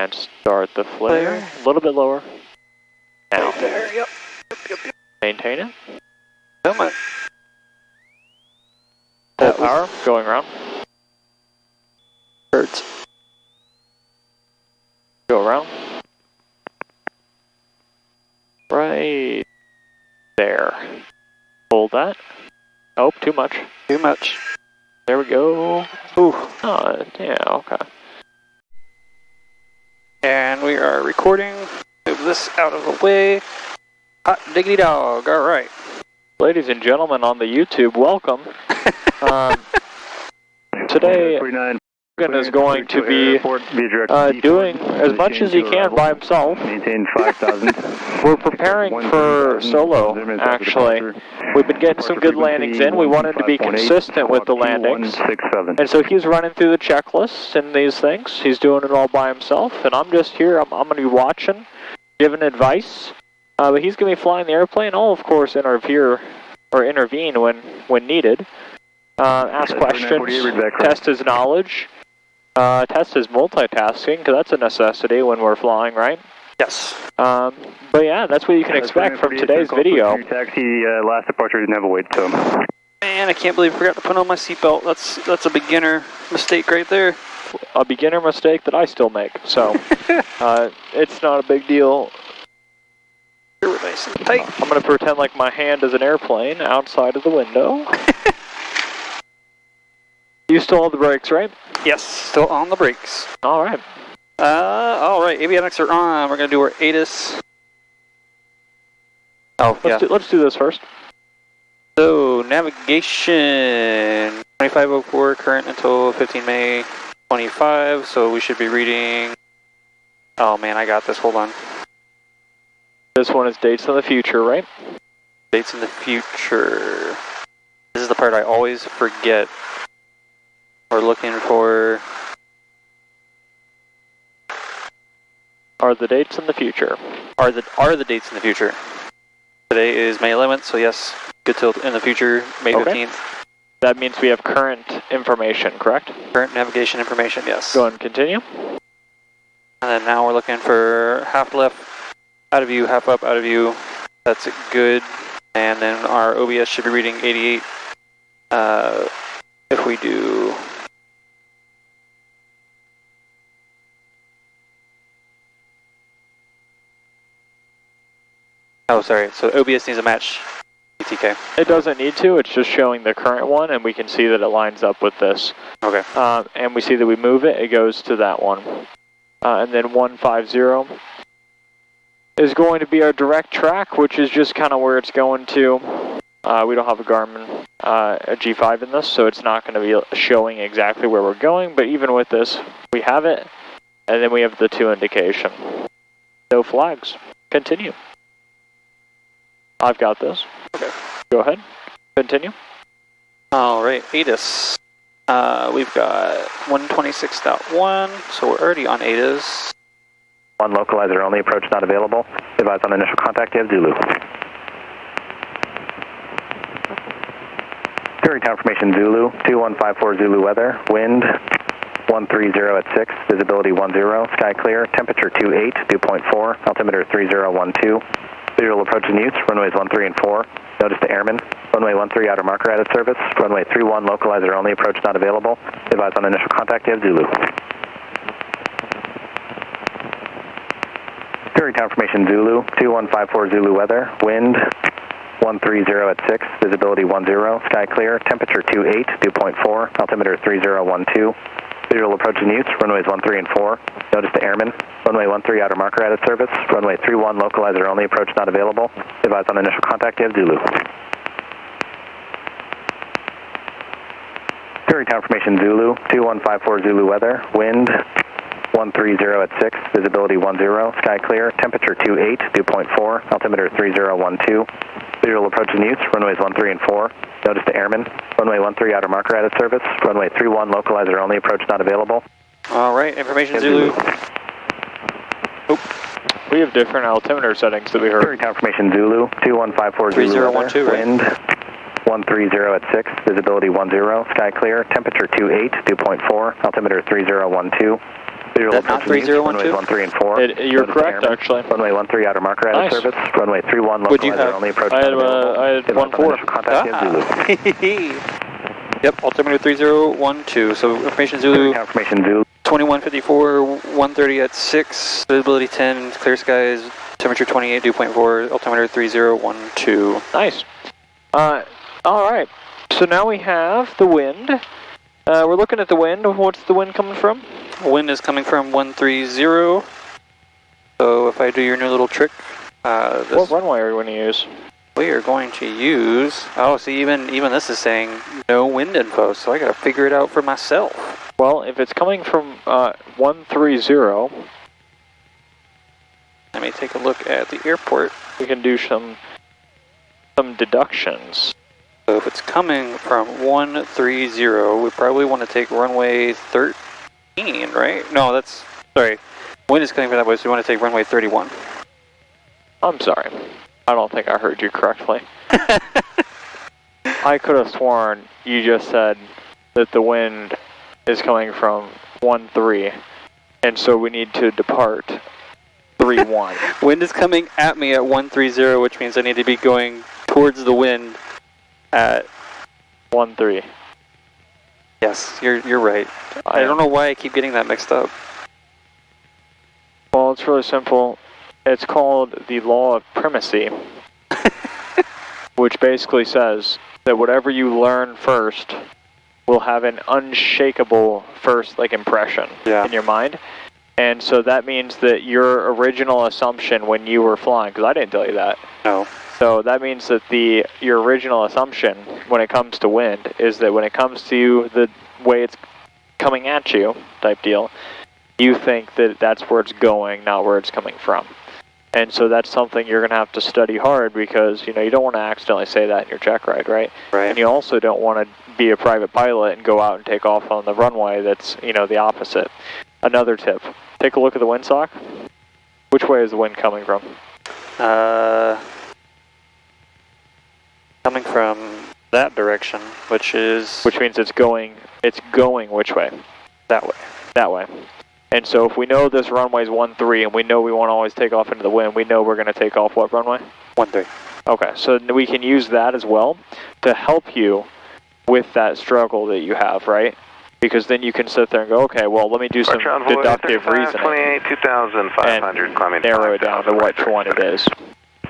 and start the flare. A little bit lower. Now. Right there, yep. Yep. Maintain it. Come on. Full power, going around. Birds. Go around. Right there. Hold that. Oh, too much. Too much. There we go. Ooh. Oh, yeah, okay. And we are recording. Move this out of the way. Hot diggity dog, alright. Ladies and gentlemen on the YouTube, welcome. Today, Morgan is going to be doing as much as he can by himself. Maintain 5,000. We're preparing for solo, actually. We've been getting some good landings in. We wanted to be consistent with the landings. And so he's running through the checklists and these things. He's doing it all by himself, and I'm just here. I'm going to be watching, giving advice. But he's going to be flying the airplane. I'll, of course, intervene when needed. Ask questions, test his knowledge. Test his multitasking, because that's a necessity when we're flying, right? Yes. But yeah, that's what you can expect from today's video. Taxi, last departure didn't have a weight, so. Man, I can't believe I forgot to put on my seatbelt. That's a beginner mistake right there. A beginner mistake that I still make, so it's not a big deal. You're nice and tight. I'm going to pretend like my hand is an airplane outside of the window. You still have the brakes, right? Yes, still on the brakes. Alright. Alright, avionics are on. We're going to do our ATIS. Oh, Let's do this first. So, navigation, 2504, current until 15 May 25, so we should be reading... Oh man, I got this, hold on. This one is dates in the future, right? Dates in the future. This is the part I always forget. We're looking for... Are the dates in the future? Are the dates in the future? Today is May 11th, so yes, good till in the future, May 15th. That means we have current information, correct? Current navigation information, yes. Go ahead and continue. And then now we're looking for half left, out of view, half up, out of view. That's good. And then our OBS should be reading 88. If we do... Oh, sorry. So OBS needs a match ETK. It doesn't need to. It's just showing the current one, and we can see that it lines up with this. Okay. And we see that we move it. It goes to that one. And then 150 is going to be our direct track, which is just kind of where it's going to. We don't have a Garmin, a G5 in this, so it's not going to be showing exactly where we're going. But even with this, we have it, and then we have the 2 indication. No flags. Continue. I've got this. Okay. Go ahead. Continue. Alright, ATIS. We've got 126.1, so we're already on ATIS. One localizer only, approach not available. Advise on initial contact, you have Zulu. Hearing confirmation Zulu, 2154 Zulu weather, wind 130 at 6, visibility 10, sky clear, temperature 28, dew point 4, altimeter 3012. Visual approach in use, runways 13 and 4. Notice to airmen. Runway 13 outer marker added service. Runway 31 localizer only, approach not available. Advise on initial contact, you have Zulu. Hearing confirmation Zulu, 2154 Zulu weather, wind 130 at 6, visibility 10, sky clear, temperature 28, dew point 4, altimeter 3012. Visual approach in use, runways 13 and 4. Notice to airmen. Runway 13 outer marker added service. Runway 31 localizer only, approach not available. Advise on initial contact, you have Zulu. Hearing confirmation Zulu, 2154 Zulu weather, wind 130 at 6, visibility 10, sky clear, temperature 28, dew point 4, altimeter 3012. Visual approach in use, runways 13 and 4. Notice to airmen. Runway 13 outer marker added service. Runway 31 localizer only, approach not available. Alright, information Zulu. We have different altimeter settings that we heard. Hearing confirmation Zulu, 2154 Zulu 3012, weather, wind 130 at 6, visibility 10, sky clear, temperature 28, dew point 4, altimeter 3012. Visual That not approaching 3012? runways 13 and 4. You're correct, actually. Runway 13 outer marker out of service. Runway 31 What'd you localizer have? only approach. I had 14. Contact Zulu. Yep, altimeter 3012. So information Zulu. Confirmation Zulu. 2154, 130 at 6, visibility 10, clear skies, temperature 28, dew point 4, altimeter 3012. Nice. Alright, so now we have the wind. We're looking at the wind. What's the wind coming from? Wind is coming from 130. So if I do your new little trick, What runway are we going to use? we are going to use, oh, see, even this is saying no wind info, so I got to figure it out for myself. Well, if it's coming from 130, Let me take a look at the airport. we can do some deductions. So if it's coming from 130, we probably want to take runway 13, right? No, that's, sorry. Wind is coming from that way, so we want to take runway 31. I'm sorry. I don't think I heard you correctly. I could have sworn you just said that the wind is coming from 13, and so we need to depart 31. Wind is coming at me at 130, which means I need to be going towards the wind at 13. Yes, you're right. I don't know why I keep getting that mixed up. Well, it's really simple. It's called the law of primacy, which basically says that whatever you learn first will have an unshakable first impression in your mind. And so that means that your original assumption when you were flying, because I didn't tell you that. No. So that means that your original assumption when it comes to wind is that when it comes to the way it's coming at you type deal, you think that that's where it's going, not where it's coming from. And so that's something you're going to have to study hard because, you don't want to accidentally say that in your check ride, right? Right. And you also don't want to be a private pilot and go out and take off on the runway that's, the opposite. Another tip, take a look at the windsock. Which way is the wind coming from? Coming from that direction, which means it's going which way? That way. That way. And so if we know this runway's 13 and we know we want to always take off into the wind, we know we're going to take off what runway? 13. Okay, so we can use that as well to help you with that struggle that you have, right? Because then you can sit there and go, okay, well, let me do some deductive reasoning 28, 2,500, and narrow it down to which one it is.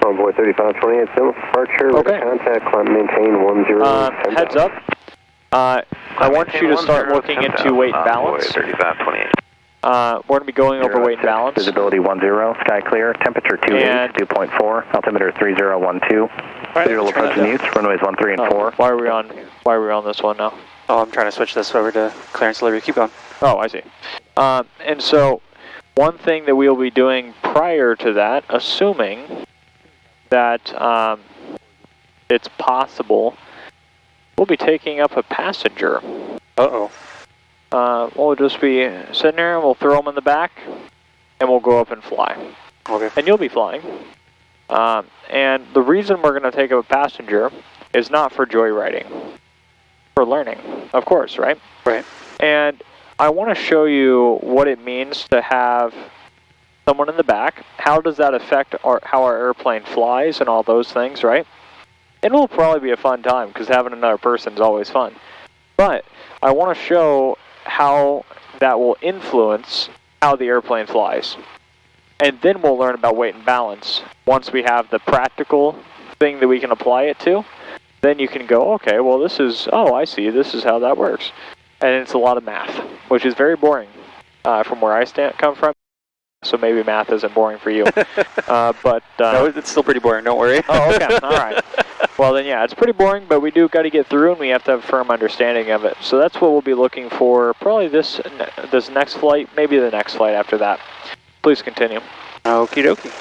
Envoy 3528, departure, okay. Contact, climb, maintain 10. Heads up, I want you to start looking into weight and balance. 3528. We're going to be going over weight and balance. Visibility 10, sky clear, temperature 28, dew point 4, altimeter 3012. Visual approach and use, runways 13 and 4. Why are we on this one now? Oh, I'm trying to switch this over to clearance delivery. Keep going. Oh, I see. And so, one thing that we'll be doing prior to that, assuming that it's possible, we'll be taking up a passenger. Uh-oh. We'll just be sitting there, and we'll throw them in the back, and we'll go up and fly. Okay. And you'll be flying. And the reason we're going to take up a passenger is not for joyriding. For learning, of course, right? Right. And I want to show you what it means to have someone in the back. How does that affect how our airplane flies and all those things, right? It will probably be a fun time because having another person is always fun. But I want to show how that will influence how the airplane flies. And then we'll learn about weight and balance. Once we have the practical thing that we can apply it to, then you can go, okay, well I see, this is how that works. And it's a lot of math, which is very boring from where I come from. So maybe math isn't boring for you. No, it's still pretty boring, don't worry. Oh, okay, all right. Well then, yeah, it's pretty boring, but we do got to get through and we have to have a firm understanding of it. So that's what we'll be looking for probably this next flight, maybe the next flight after that. Please continue. Okie dokie.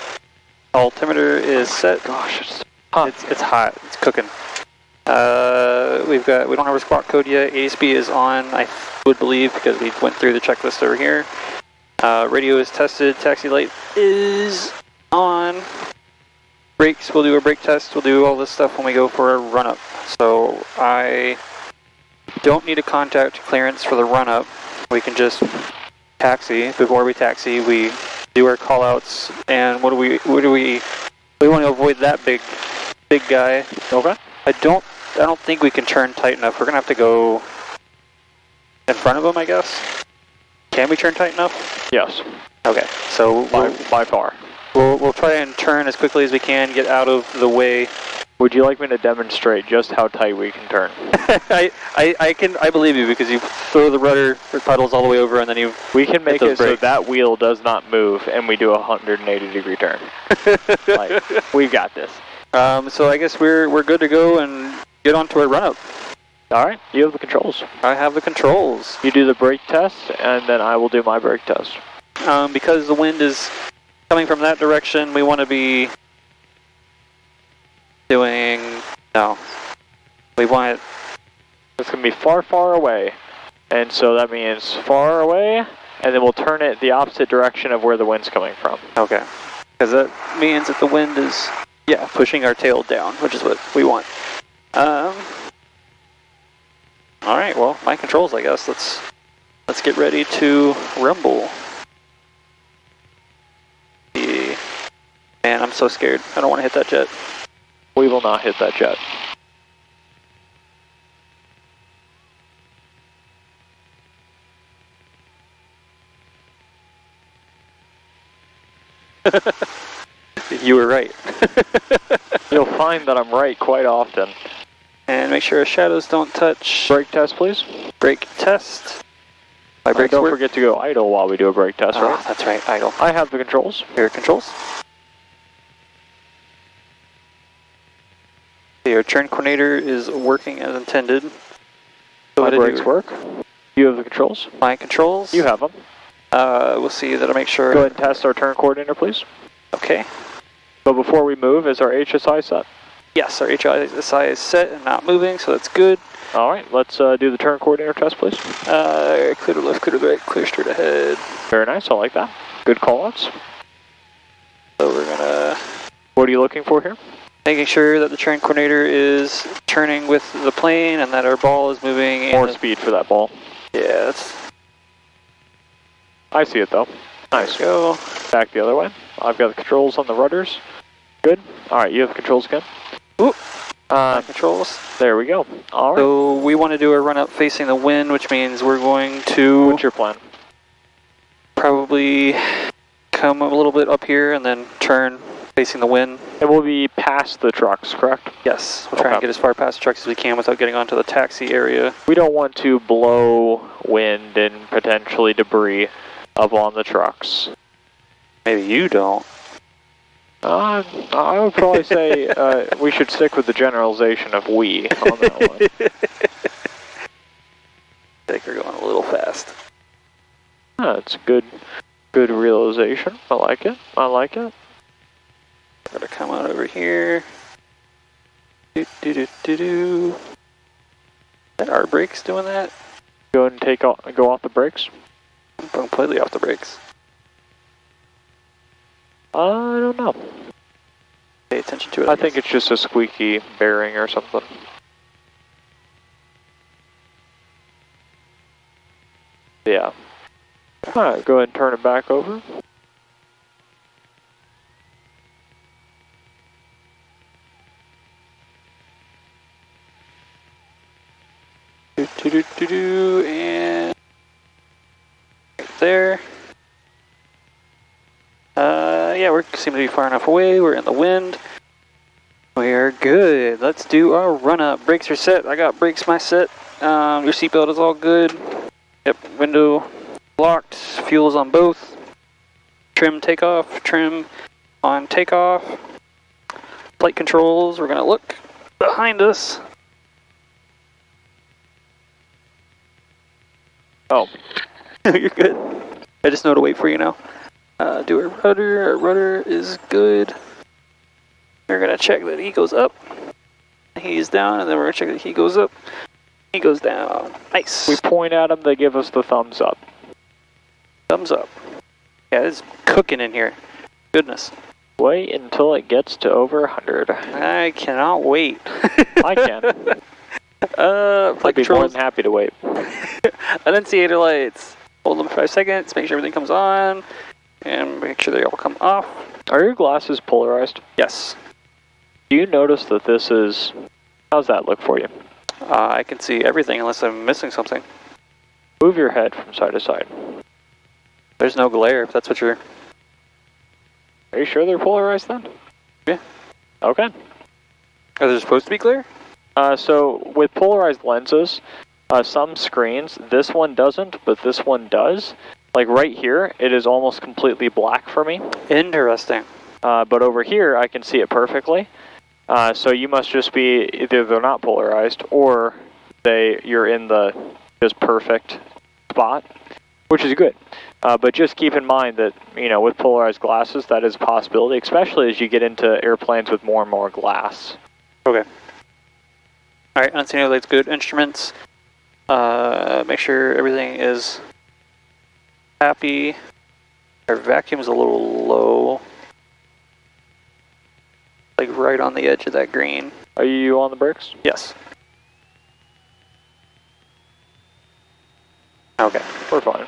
Altimeter is set. Gosh, It's hot. It's cooking. We don't have a squawk code yet. ASB is on, I would believe, because we went through the checklist over here. Radio is tested. Taxi light is on. Brakes, we'll do a brake test. We'll do all this stuff when we go for a run-up. So I don't need a contact clearance for the run-up. We can just taxi. Before we taxi, we do our call-outs, and we want to avoid that big guy. Okay. I don't think we can turn tight enough. We're gonna have to go in front of him, I guess. Can we turn tight enough? Yes. Okay. So by far. We'll try and turn as quickly as we can, get out of the way. Would you like me to demonstrate just how tight we can turn? I believe you, because you throw the rudder pedals all the way over and then we can make it so that wheel does not move and we do a 180-degree turn. Like, we've got this. So I guess we're good to go and get on to our run-up. All right, you have the controls. I have the controls. You do the brake test, and then I will do my brake test. Because the wind is coming from that direction, we want to be doing... No. We want it... It's going to be far, far away. And so that means far away, and then we'll turn it the opposite direction of where the wind's coming from. Okay. Because that means that the wind is, pushing our tail down, which is what we want. Alright, well, my controls, I guess. Let's get ready to rumble. Man, I'm so scared. I don't want to hit that jet. We will not hit that jet. You were right. You'll find that I'm right quite often. And make sure our shadows don't touch. Brake test, please. Brake test. Don't forget to go idle while we do a brake test, right? That's right, idle. I have the controls. Here are controls. Your turn coordinator is working as intended. My brakes work. You have the controls. My controls. You have them. We'll see that I make sure. Go ahead and test our turn coordinator, please. Okay. But before we move, is our HSI set? Yes, our HSI is set and not moving, so that's good. All right, let's do the turn coordinator test, please. Clear to left, clear to right, clear straight ahead. Very nice, I like that. Good call-outs. So we're gonna... What are you looking for here? Making sure that the turn coordinator is turning with the plane and that our ball is moving. More speed for that ball. Yeah, that's... I see it though. Nice. Go. Back the other way. I've got the controls on the rudders. Good. All right, you have the controls again. Oop. Controls. There we go. All right. So we want to do a run up facing the wind, which means we're going to... What's your plan? Probably come a little bit up here and then turn facing the wind. And we'll be past the trucks, correct? Yes. We'll try and get as far past the trucks as we can without getting onto the taxi area. We don't want to blow wind and potentially debris up on the trucks. Maybe you don't. I would probably say we should stick with the generalization of we on that one. I think we're going a little fast. That's a good realization. I like it. I like it. We're gonna come out over here. Is that our brakes doing that? Go ahead and go off the brakes. I'm completely off the brakes. I don't know. Pay attention to it. I think it's just a squeaky bearing or something. Yeah. Alright, go ahead and turn it back over. And right there. Yeah, we seem to be far enough away. We're in the wind. We are good. Let's do our run up. Brakes are set. I got brakes my set. Your seatbelt is all good. Yep, window locked. Fuel's on both. Trim takeoff. Trim on takeoff. Flight controls. We're gonna look behind us. Oh. You're good. I just know to wait for you now. Do a rudder. Our rudder is good. We're going to check that he goes up. He's down, and then we're going to check that he goes up. He goes down. Nice. We point at them, they give us the thumbs up. Thumbs up. Yeah, it's cooking in here. Goodness. Wait until it gets to over 100. I cannot wait. I can. Flight I'd be more than happy to wait. Annunciator lights. Hold them for 5 seconds, make sure everything comes on, and make sure they all come off. Are your glasses polarized? Yes. Do you notice that this is... How's that look for you? I can see everything unless I'm missing something. Move your head from side to side. There's no glare, if that's what you're... Are you sure they're polarized then? Yeah. Okay. Are they supposed to be clear? So with polarized lenses, some screens, this one doesn't, but this one does. Like right here, it is almost completely black for me. Interesting. But over here, I can see it perfectly. So you must just be, either they're not polarized, or you're in the just perfect spot, which is good. But just keep in mind that, you know, with polarized glasses, that is a possibility, especially as you get into airplanes with more and more glass. Okay. Alright, unseen lights good. Instruments. Make sure everything is happy. Our vacuum's a little low. Like right on the edge of that green. Are you on the brakes? Yes. Okay. We're fine.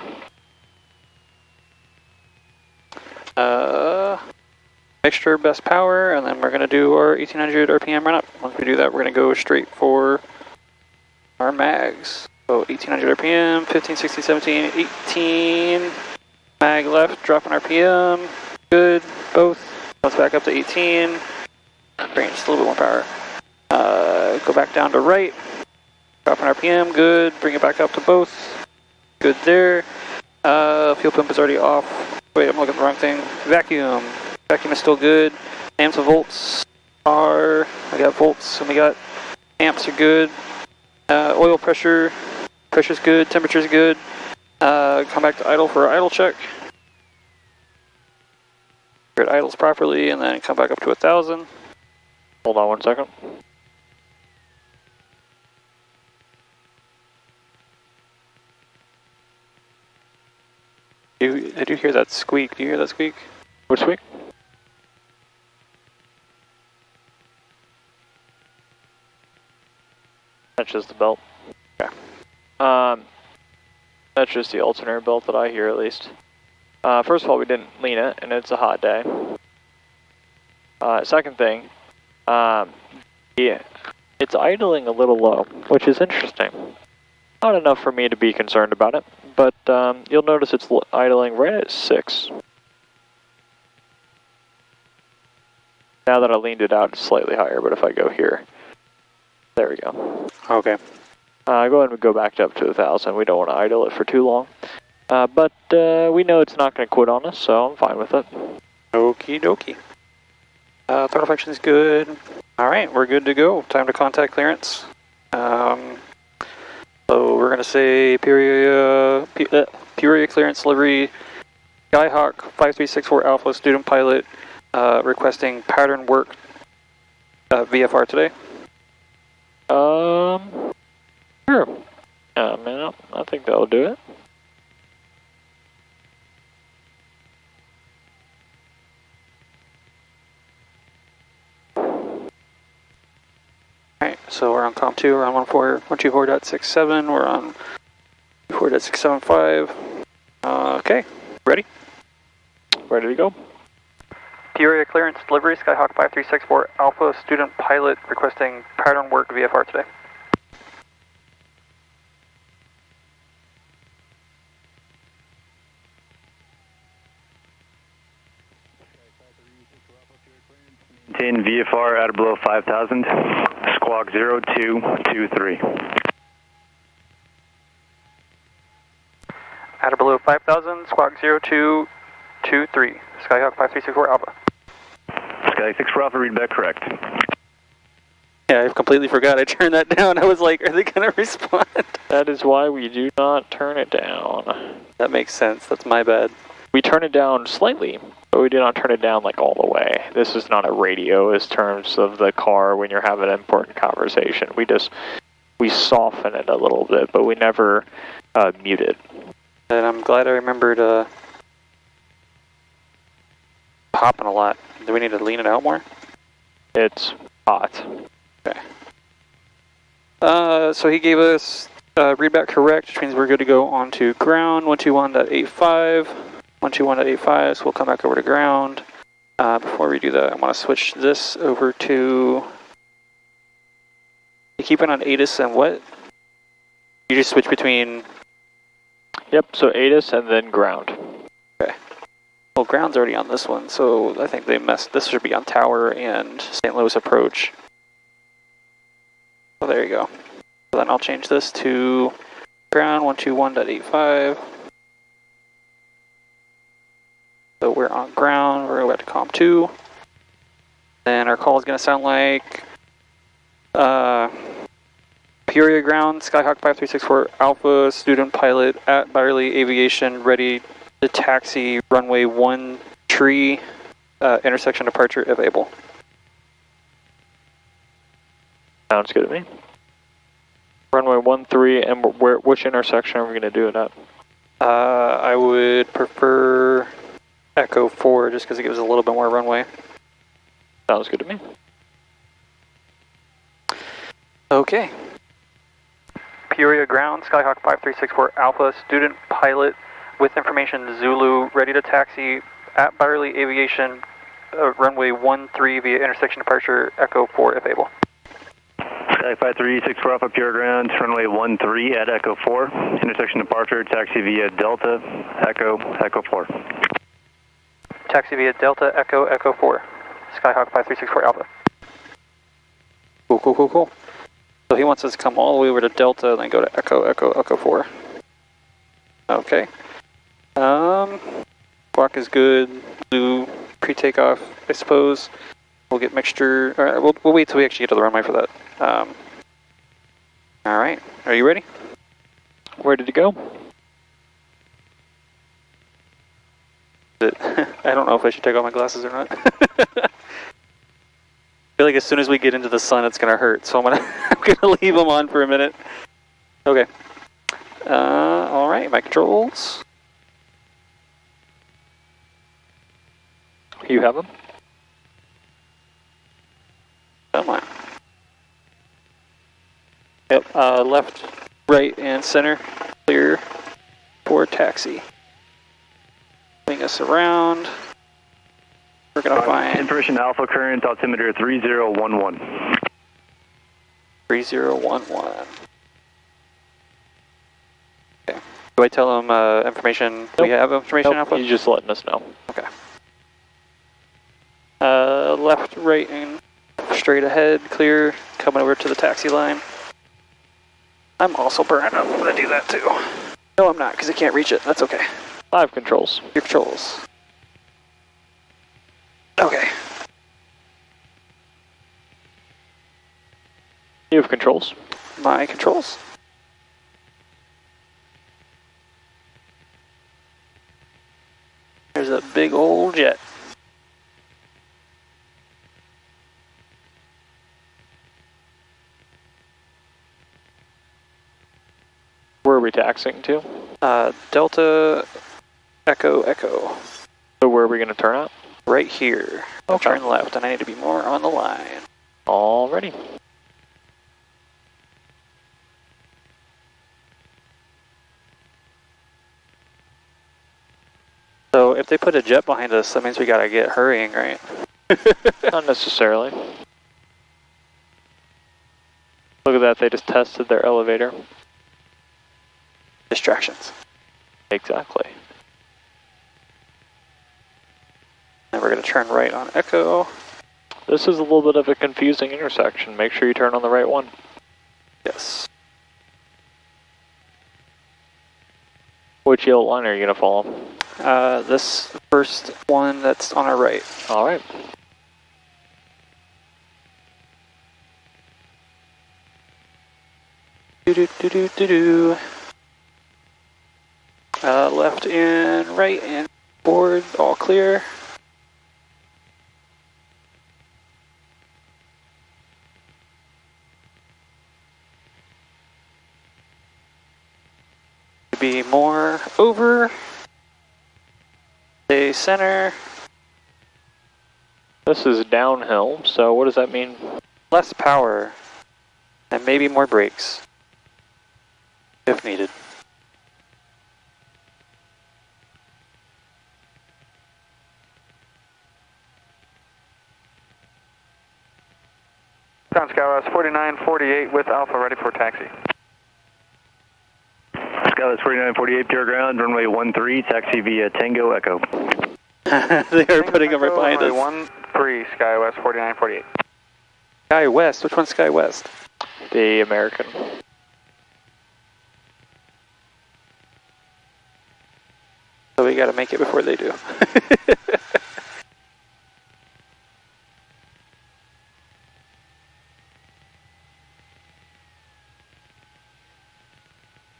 Mixture, best power, and then we're going to do our 1800 RPM run up. Once we do that, we're going to go straight for our mags. So 1800 RPM, 15, 16, 17, 18. Mag left, dropping RPM. Good, both. Let's back up to 18. Bring just a little bit more power. Go back down to right. Dropping RPM, good. Bring it back up to both. Good there. Fuel pump is already off. Wait, I'm looking at the wrong thing. Vacuum. Vacuum is still good. Amps and volts are, we got volts and we got amps are good. Oil pressure, pressure's good, temperature's good. Come back to idle for our idle check. It idles properly and then come back up to 1,000. Hold on 1 second. I do hear that squeak. Do you hear that squeak? Which squeak? That's just the belt. Okay. That's just the alternator belt that I hear at least. First of all, we didn't lean it, and it's a hot day. Second thing, yeah, it's idling a little low, which is interesting. Not enough for me to be concerned about it, but you'll notice it's idling right at 6. Now that I leaned it out, it's slightly higher, but if I go here, there we go. Okay. Go ahead and go back up to 1,000. We don't want to idle it for too long. But we know it's not going to quit on us, so I'm fine with it. Okie dokie. Throttle function is good. Alright, we're good to go. Time to contact clearance. So we're going to say Peoria clearance delivery, Skyhawk 5364 Alpha student pilot requesting pattern work VFR today. Sure. Man, I think that'll do it. Alright, so we're on COM 2, we're on 124.67, we're on 4.675. Okay, ready? Ready to go. Peoria clearance delivery, Skyhawk 5364 Alpha student pilot requesting pattern work VFR today. Maintain VFR at or below 5,000, squawk 0223. At or below 5,000, squawk 0223, Skyhawk 5364 Alpha. Sky 64 Alpha, read back correct. Yeah, I completely forgot I turned that down. I was like, are they going to respond? That is why we do not turn it down. That makes sense, that's my bad. We turn it down slightly, but we do not turn it down like all the way. This is not a radio as terms of the car when you're having an important conversation. We soften it a little bit, but we never mute it. And I'm glad I remembered popping a lot. Do we need to lean it out more? It's hot. Okay. So he gave us readback correct, which means we're good to go on to ground, 121.85. 121.85, so we'll come back over to ground. Before we do that, I want to switch this over to... You keep it on ATIS and what? You just switch between... Yep, so ATIS and then ground. Okay. Well, ground's already on this one, so I think they messed... This should be on tower and St. Louis approach. So there you go. So then I'll change this to ground 121.85. So we're on ground, we're about to COM 2. And our call is going to sound like Peoria ground, Skyhawk 5364 Alpha, student pilot at Byerly Aviation, ready to taxi runway 1 tree, intersection departure if able. Sounds good to me. Runway 13, and which intersection are we going to do it at? I would prefer Echo 4 just because it gives a little bit more runway. Sounds good to me. Okay. Peoria ground, Skyhawk 5364 Alpha, student pilot with information Zulu, ready to taxi at Byerly Aviation, runway 13 via intersection departure, Echo 4 if able. Skyhawk 5364 Alpha, Peoria ground, runway 13 at Echo 4, intersection departure, taxi via Delta, Echo 4. Taxi via Delta, Echo 4. Skyhawk 5364 Alpha. Cool. So he wants us to come all the way over to Delta and then go to Echo 4. Okay. Block is good. Blue pre-takeoff, I suppose. We'll get mixture. All right, we'll wait till we actually get to the runway for that. All right, are you ready? Where did you go? I don't know if I should take off my glasses or not. I feel like as soon as we get into the sun, it's gonna hurt. So I'm gonna leave them on for a minute. Okay. All right, my controls. You have them? Come on. Yep. Left, right, and center clear for taxi. Bring us around. We're gonna find information Alpha current altimeter 3011. 3011. Okay. Do I tell them information? Nope. Do we have information, Nope, Alpha? you're just letting us know. Okay. Left, right, and straight ahead, clear. Coming over to the taxi line. I'm also burning up. I'm gonna do that too. No, I'm not, because I can't reach it. That's okay. 5 controls. Your controls. Okay. You have controls. My controls. There's a big old jet. Where are we taxiing to? Delta, Echo. So where are we going to turn out? Right here. Okay. Turn left, and I need to be more on the line. Alrighty. So if they put a jet behind us, that means we gotta get hurrying, right? Not necessarily. Look at that, they just tested their elevator. Distractions. Exactly. And we're gonna turn right on Echo. This is a little bit of a confusing intersection. Make sure you turn on the right one. Yes. Which yellow line are you going to follow? This first one that's on our right. Alright. Do. Left and right and forward, all clear. Be more over. Stay center. This is downhill, so what does that mean? Less power. And maybe more brakes. if needed. Ground Skywest 4948 with Alpha ready for taxi. Skywest 4948, pure ground, runway 13, taxi via Tango Echo. They are putting them right behind us. Runway 13, Skywest 4948. Sky West, which one's Sky West? The American. So we gotta make it before they do.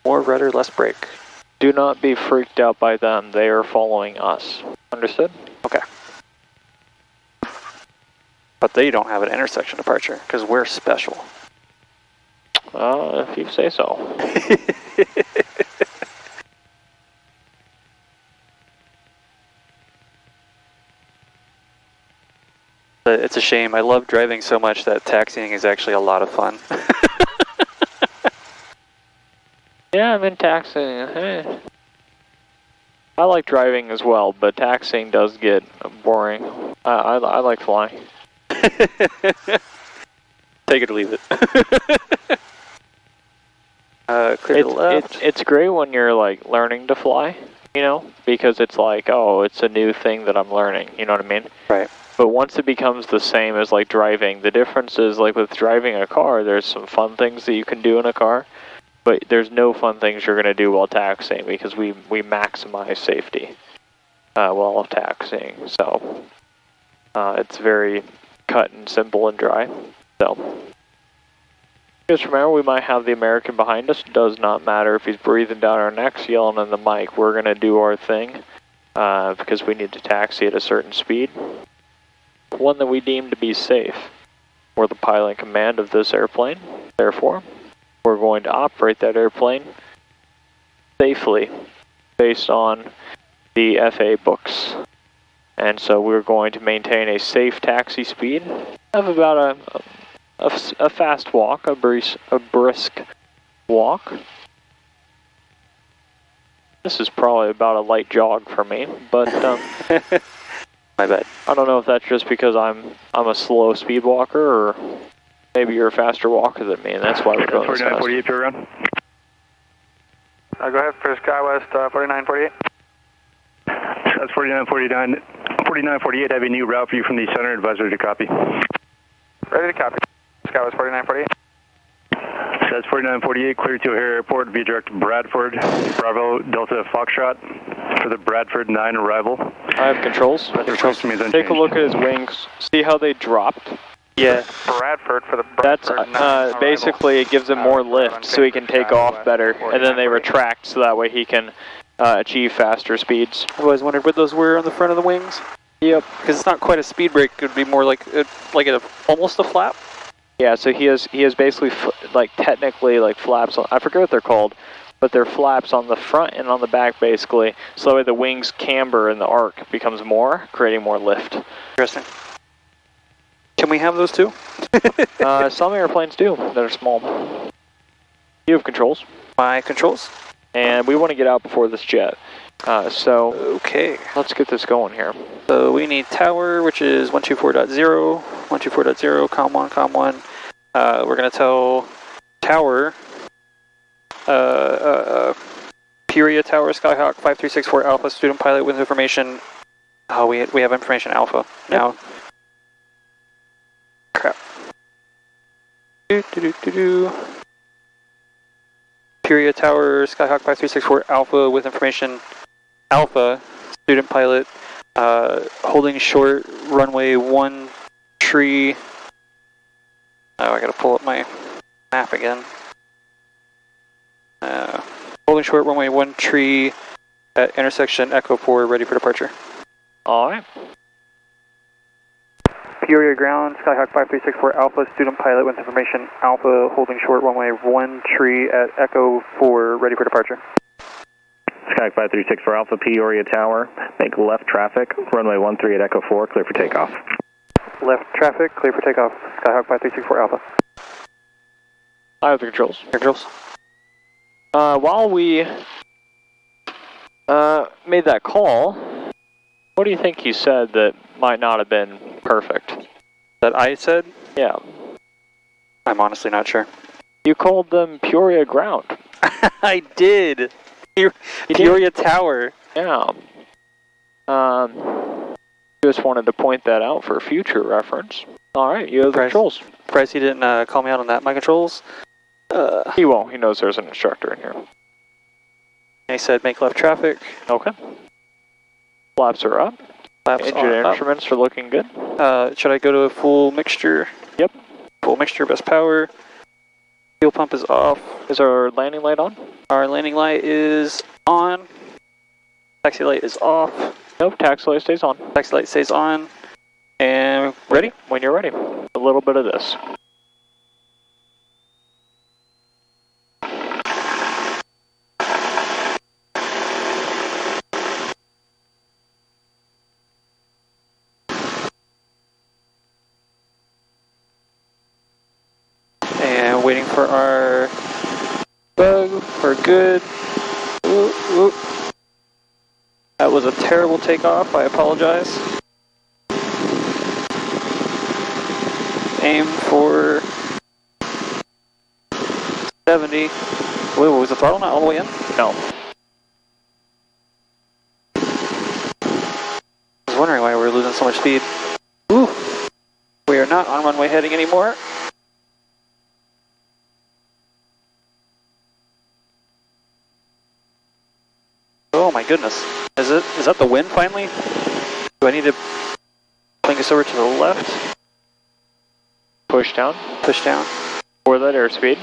More rudder, less brake. Do not be freaked out by them. They are following us. Understood? Okay. But they don't have an intersection departure, because we're special. If you say so. It's a shame. I love driving so much that taxiing is actually a lot of fun. Yeah, I'm in taxiing. Hey. I like driving as well, but taxiing does get boring. I like flying. Take it or leave it. Clear to the left. It's great when you're like learning to fly, you know, because it's like, oh, it's a new thing that I'm learning, you know what I mean? Right. But once it becomes the same as like driving, the difference is like with driving a car, there's some fun things that you can do in a car, but there's no fun things you're going to do while taxiing because we maximize safety while taxiing. So it's very cut and simple and dry. So just remember, we might have the American behind us. Does not matter if he's breathing down our necks, yelling in the mic. We're going to do our thing because we need to taxi at a certain speed. One that we deem to be safe. We're the pilot in command of this airplane. Therefore, we're going to operate that airplane safely based on the FAA books. And so we're going to maintain a safe taxi speed of about a fast walk, a brisk walk. This is probably about a light jog for me, but my bad. I don't know if that's just because I'm a slow speed walker, or maybe you're a faster walker than me, and that's why we're going this fast. 4948, pure ground. Go ahead for Skywest 4948. That's 4948. I have a new route for you from the center. Advisory to copy. Ready to copy. Skywest 4948. That's 4948, clear to O'Hare Airport via direct to Bradford. Bravo Delta Foxtrot for the Bradford 9 arrival. I have controls. Take a look at his wings. See how they dropped? Yeah. Bradford for the Bradford 9 That's basically it gives him more lift so he can take off better, and then they retract so that way he can achieve faster speeds. I always wondered what those were on the front of the wings. Yep. Because it's not quite a speed brake. It would be more like almost a flap. Yeah, so he has basically like technically like flaps on, I forget what they're called, but they're flaps on the front and on the back basically, so that way the wings camber and the arc becomes more, creating more lift. Interesting. Can we have those too? Some airplanes do that are small. You have controls. My controls. And we want to get out before this jet. So okay, let's get this going here. So we need tower, which is 124.0, 124.0, COM 1. We're going to tell tower, Peoria Tower, Skyhawk 5364 Alpha, student pilot with information. Oh, we have information Alpha now. Crap. Peoria Tower, Skyhawk 5364 Alpha with information Alpha, student pilot, holding short, runway 1 tree. Oh, I gotta pull up my map again. Holding short, runway 1 tree at intersection Echo 4, ready for departure. Alright. Peoria ground, Skyhawk 5364 Alpha, student pilot with information Alpha, holding short, runway 1 tree at Echo 4, ready for departure. Skyhawk 5364 Alpha, Peoria Tower, make left traffic, runway 13 at Echo 4, clear for takeoff. Left traffic, clear for takeoff, Skyhawk 5364 Alpha. I have the controls. Controls. While we made that call, what do you think he said that might not have been perfect? That I said? Yeah. I'm honestly not sure. You called them Peoria ground. I did. Peoria Tower. Yeah. Just wanted to point that out for future reference. Alright, you have the controls. Surprised he didn't call me out on that. My controls? He won't. He knows there's an instructor in here. He said make left traffic. Okay. Flaps are up. Engine instruments are looking good. Should I go to a full mixture? Yep. Full mixture, best power. Fuel pump is off. Is our landing light on? Our landing light is on. Taxi light is off. Nope, taxi light stays on. Taxi light stays on. And ready? When you're ready. A little bit of this. And waiting for our bug. We're good. Ooh, ooh. That was a terrible takeoff. I apologize. Aim for 70. Wait, was the throttle not all the way in? No. I was wondering why we were losing so much speed. Ooh. We are not on runway heading anymore. Oh my goodness. Is that the wind finally? Do I need to flank us over to the left? Push down. Push down. For that airspeed.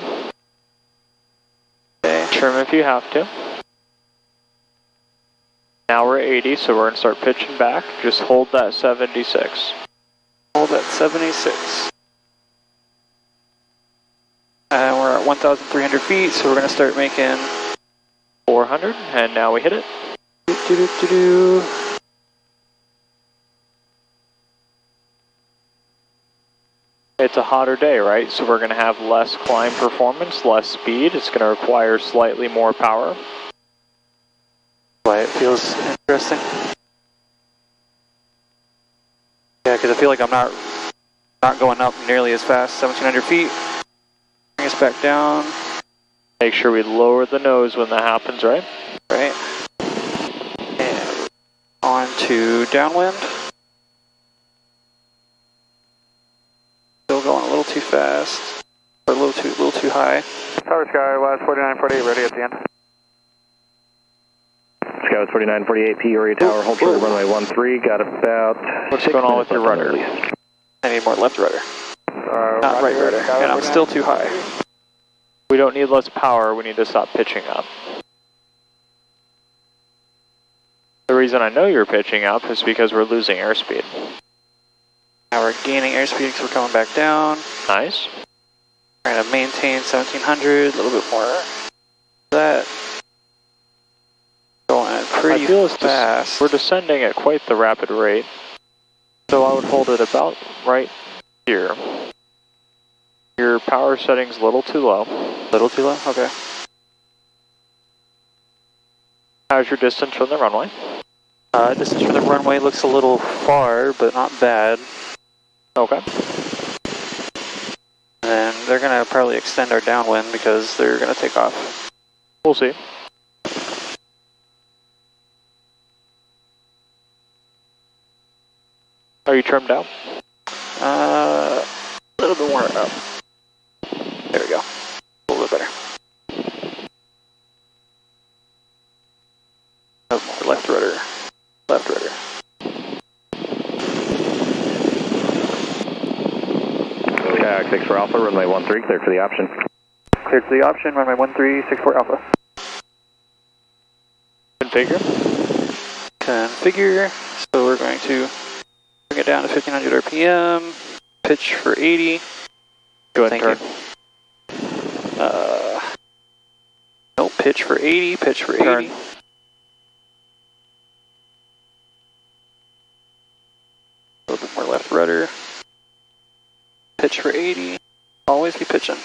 Okay. Trim if you have to. Now we're 80, so we're going to start pitching back. Just hold that 76. Hold that 76. And we're at 1,300 feet, so we're going to start making 400, and now we hit it. Do-do-do-do-do. It's a hotter day, right? So we're going to have less climb performance, less speed. It's going to require slightly more power. Why it feels interesting. Yeah, because I feel like I'm not going up nearly as fast. 1,700 feet. Bring us back down. Make sure we lower the nose when that happens, right? Right. And on to downwind. Still going a little too fast. Or a little too high. Tower Sky, West 4948, ready at the end. Skywest 4948, Peoria Tower, hold short of runway 13, got about... What's going on with your rudder? I need more left rudder. Not right rudder. And I'm still too high. We don't need less power, we need to stop pitching up. The reason I know you're pitching up is because we're losing airspeed. Now we're gaining airspeed because we're coming back down. Nice. We're going to maintain 1,700, a little bit more. That. Going pretty fast. We're descending at quite the rapid rate. So I would hold it about right here. Your power setting's a little too low. Little too low? Okay. How's your distance from the runway? Distance from the runway looks a little far, but not bad. Okay. And they're going to probably extend our downwind because they're going to take off. We'll see. Are you trimmed out? A little bit more up. There we go. A little bit better. Oh, more left rudder. Left rudder. Kayak 6 for Alpha, runway 13, cleared for the option. Cleared for the option, runway 1364 Alpha. Configure. Configure. So we're going to bring it down to 1500 RPM. Pitch for 80. Go ahead and turn. No, pitch for 80, pitch for 80. Turn. A little bit more left rudder. Pitch for 80. Always be pitching.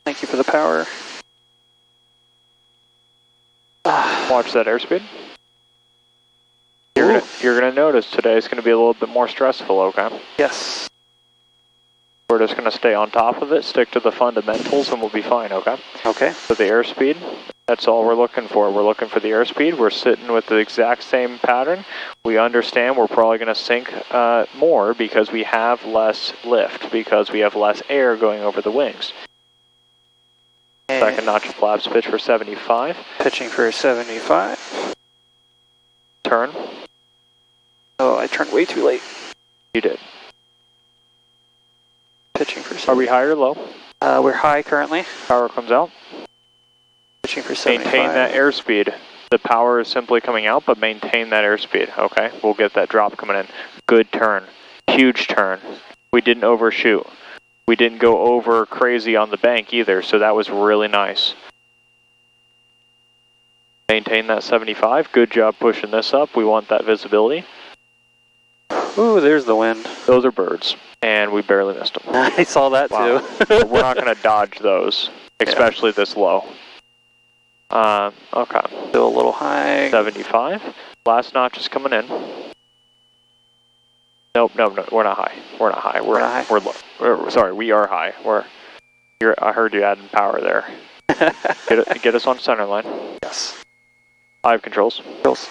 Thank you for the power. Watch that airspeed. You're gonna notice today is gonna be a little bit more stressful, okay? Yes. We're just gonna stay on top of it, stick to the fundamentals, and we'll be fine, okay? Okay. So the airspeed, that's all we're looking for. We're looking for the airspeed. We're sitting with the exact same pattern. We understand we're probably gonna sink more because we have less lift, because we have less air going over the wings. Second notch of flaps, pitch for 75. Pitching for 75. Turn. Oh, I turned way too late. You did. Pitching for 75. Are we high or low? We're high currently. Power comes out. Pitching for 75. Maintain that airspeed. The power is simply coming out, but maintain that airspeed, okay? We'll get that drop coming in. Good turn. Huge turn. We didn't overshoot. We didn't go over crazy on the bank either, so that was really nice. Maintain that 75. Good job pushing this up. We want that visibility. Ooh, there's the wind. Those are birds, and we barely missed them. I saw that Wow. too. We're not going to dodge those, especially this low. Okay. Still a little high. 75. Last notch is coming in. Nope, no, we're not high. We're not high. We're not high? We're low. Sorry, we are high. I heard you adding power there. Get us on center line. Yes. I have controls. Controls.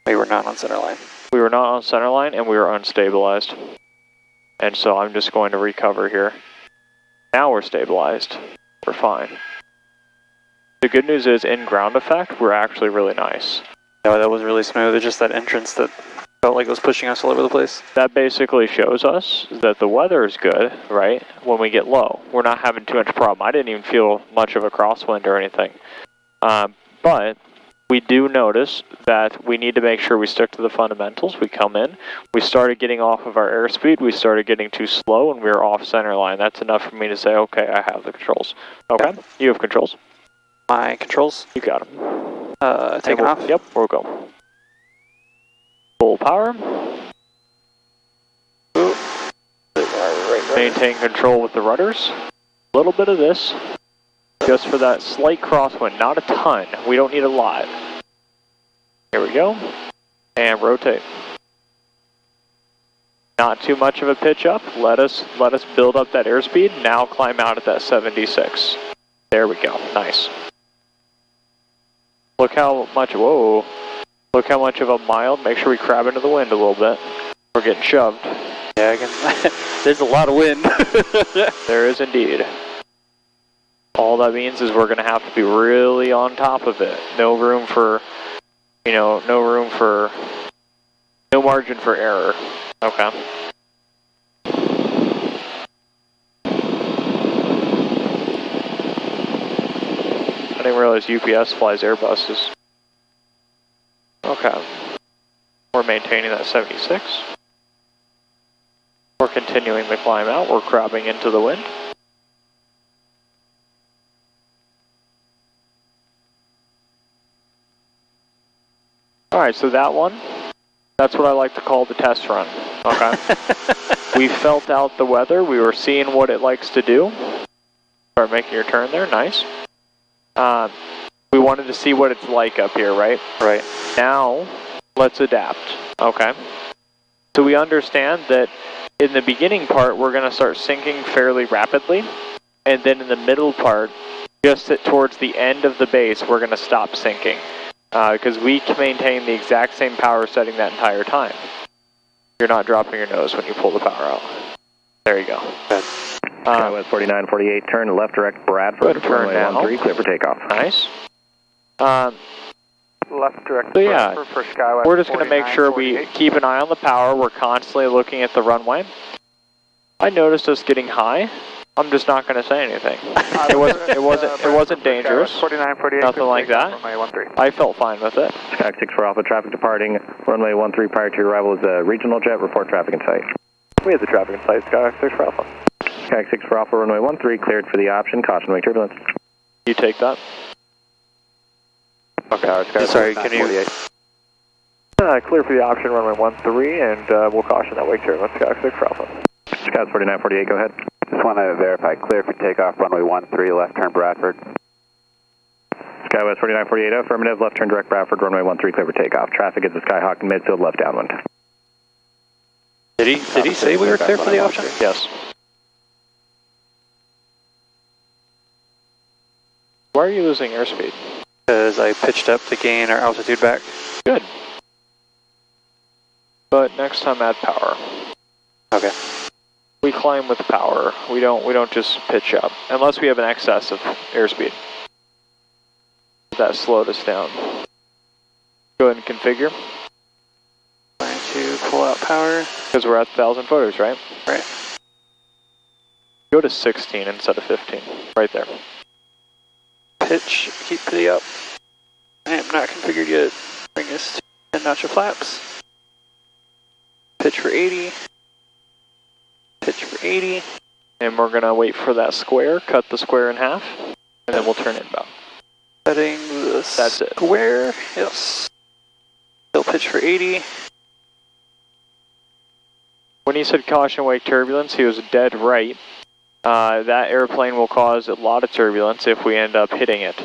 We were not on center line. We were not on center line, and we were unstabilized. And so I'm just going to recover here. Now we're stabilized. We're fine. The good news is, in ground effect, we're actually really nice. No, that was really smooth. It's just that entrance that felt like it was pushing us all over the place. That basically shows us that the weather is good, right? When we get low, we're not having too much problem. I didn't even feel much of a crosswind or anything. But we do notice that we need to make sure we stick to the fundamentals. We come in, we started getting off of our airspeed, we started getting too slow, and we were off center line. That's enough for me to say, okay, I have the controls. Okay, you have controls. My controls? You got them. Taking off? Yep, we'll go. Full power. Ooh. Maintain control with the rudders. A little bit of this, just for that slight crosswind, not a ton. We don't need a lot. Here we go. And rotate. Not too much of a pitch up. Let us build up that airspeed. Now climb out at that 76. There we go. Nice. Look how much, whoa. Look how much of a mild, make sure we crab into the wind a little bit. We're getting shoved. Yeah, there's a lot of wind. There is indeed. All that means is we're going to have to be really on top of it. No margin for error. Okay. I didn't realize UPS flies Airbuses. Okay. We're maintaining that 76. We're continuing the climb out. We're crabbing into the wind. Alright, so that's what I like to call the test run. Okay. We felt out the weather. We were seeing what it likes to do. Start making your turn there. Nice. We wanted to see what it's like up here, right? Right. Now, let's adapt, okay? So we understand that in the beginning part, we're going to start sinking fairly rapidly, and then in the middle part, just towards the end of the base, we're going to stop sinking, because we can maintain the exact same power setting that entire time. You're not dropping your nose when you pull the power out. There you go. Good. Skywest 4948, turn left direct Bradford, good turn now. 13, clear for takeoff. Nice. Left direct So yeah, for Skywest. we're just going to make sure we keep an eye on the power. We're constantly looking at the runway. I noticed us getting high. I'm just not going to say anything. It wasn't dangerous. 4948. Nothing like that. I felt fine with it. Sky 64 Alpha, traffic departing runway 13 prior to your arrival is a regional jet. Report traffic in sight. We have the traffic in sight. Sky 64 Alpha. Sky 64 Alpha, runway 13 cleared for the option. Caution wake turbulence. You take that. Okay, sorry, can you... clear for the option, runway 13, and we'll caution that wake turbulence. Sky 64 Alpha. Sky 4948, go ahead. Just want to verify, clear for takeoff, runway 13, left turn Bradford. Skywest 4948, affirmative, left turn direct Bradford, runway 13, clear for takeoff. Traffic is the Skyhawk in midfield, left downwind. Did he say we were clear for the option? Yes. Why are you losing airspeed? Because I pitched up to gain our altitude back. Good. But next time add power. Okay. We climb with power. We don't just pitch up unless we have an excess of airspeed. That slowed us down. Go ahead and configure. Trying to pull out power. Because we're at 1,000 footers, right? Right. Go to 16 instead of 15. Right there. Pitch, keep the up. I am not configured yet. Bring us to 10 notch of flaps. Pitch for 80. Pitch for 80. And we're going to wait for that square, cut the square in half, and then we'll turn inbound. Cutting the square, yes. Still pitch for 80. When he said caution wake turbulence, he was dead right. That airplane will cause a lot of turbulence if we end up hitting it,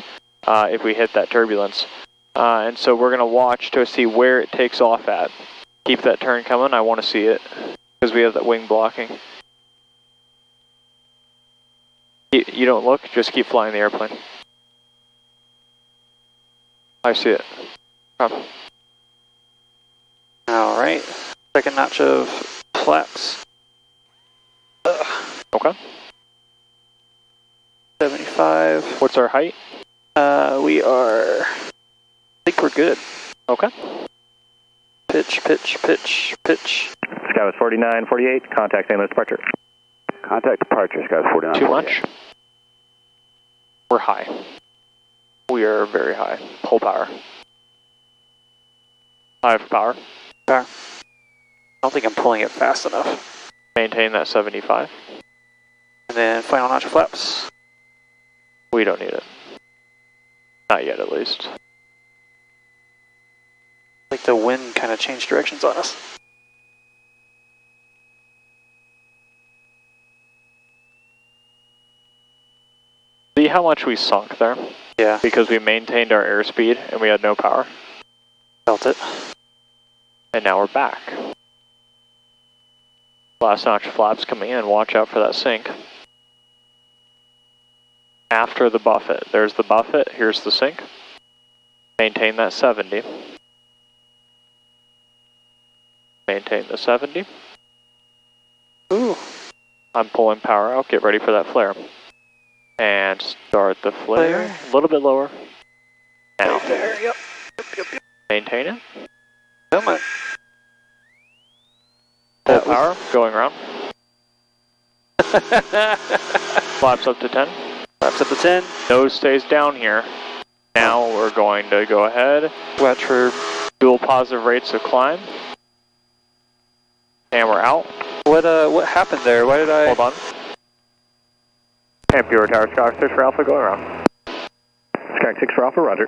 if we hit that turbulence. And so we're going to watch to see where it takes off at. Keep that turn coming, I want to see it, because we have that wing blocking. You don't look, just keep flying the airplane. I see it. Come. Alright, second notch of flaps. Okay. 75. What's our height? We are, I think we're good. Okay. Pitch, pitch, pitch, pitch. Skywest 4948, contact St. Louis departure. Contact departure, Skywest 4948. Too much? We're high. We are very high. Pull power. High for power. Power. I don't think I'm pulling it fast enough. Maintain that 75. And then final notch of flaps. We don't need it. Not yet, at least. Like the wind kind of changed directions on us. See how much we sunk there? Yeah. Because we maintained our airspeed and we had no power. Felt it. And now we're back. Last notch flaps coming in, watch out for that sink. After the buffet, there's the buffet, here's the sink. Maintain that 70. Maintain the 70. Ooh. I'm pulling power out, get ready for that flare. And start the flare. A little bit lower. Now. Right there, yep. Yep. Maintain it. Come on. Full power, going around. Flaps up to 10. Flaps up to 10. Nose stays down here. Now we're going to go ahead. Watch for dual positive rates of climb. And we're out. what happened there? Why did I? Hold on. Ampere Tower, Sky 6 for Alpha, going around. Sky 6 for Alpha, roger.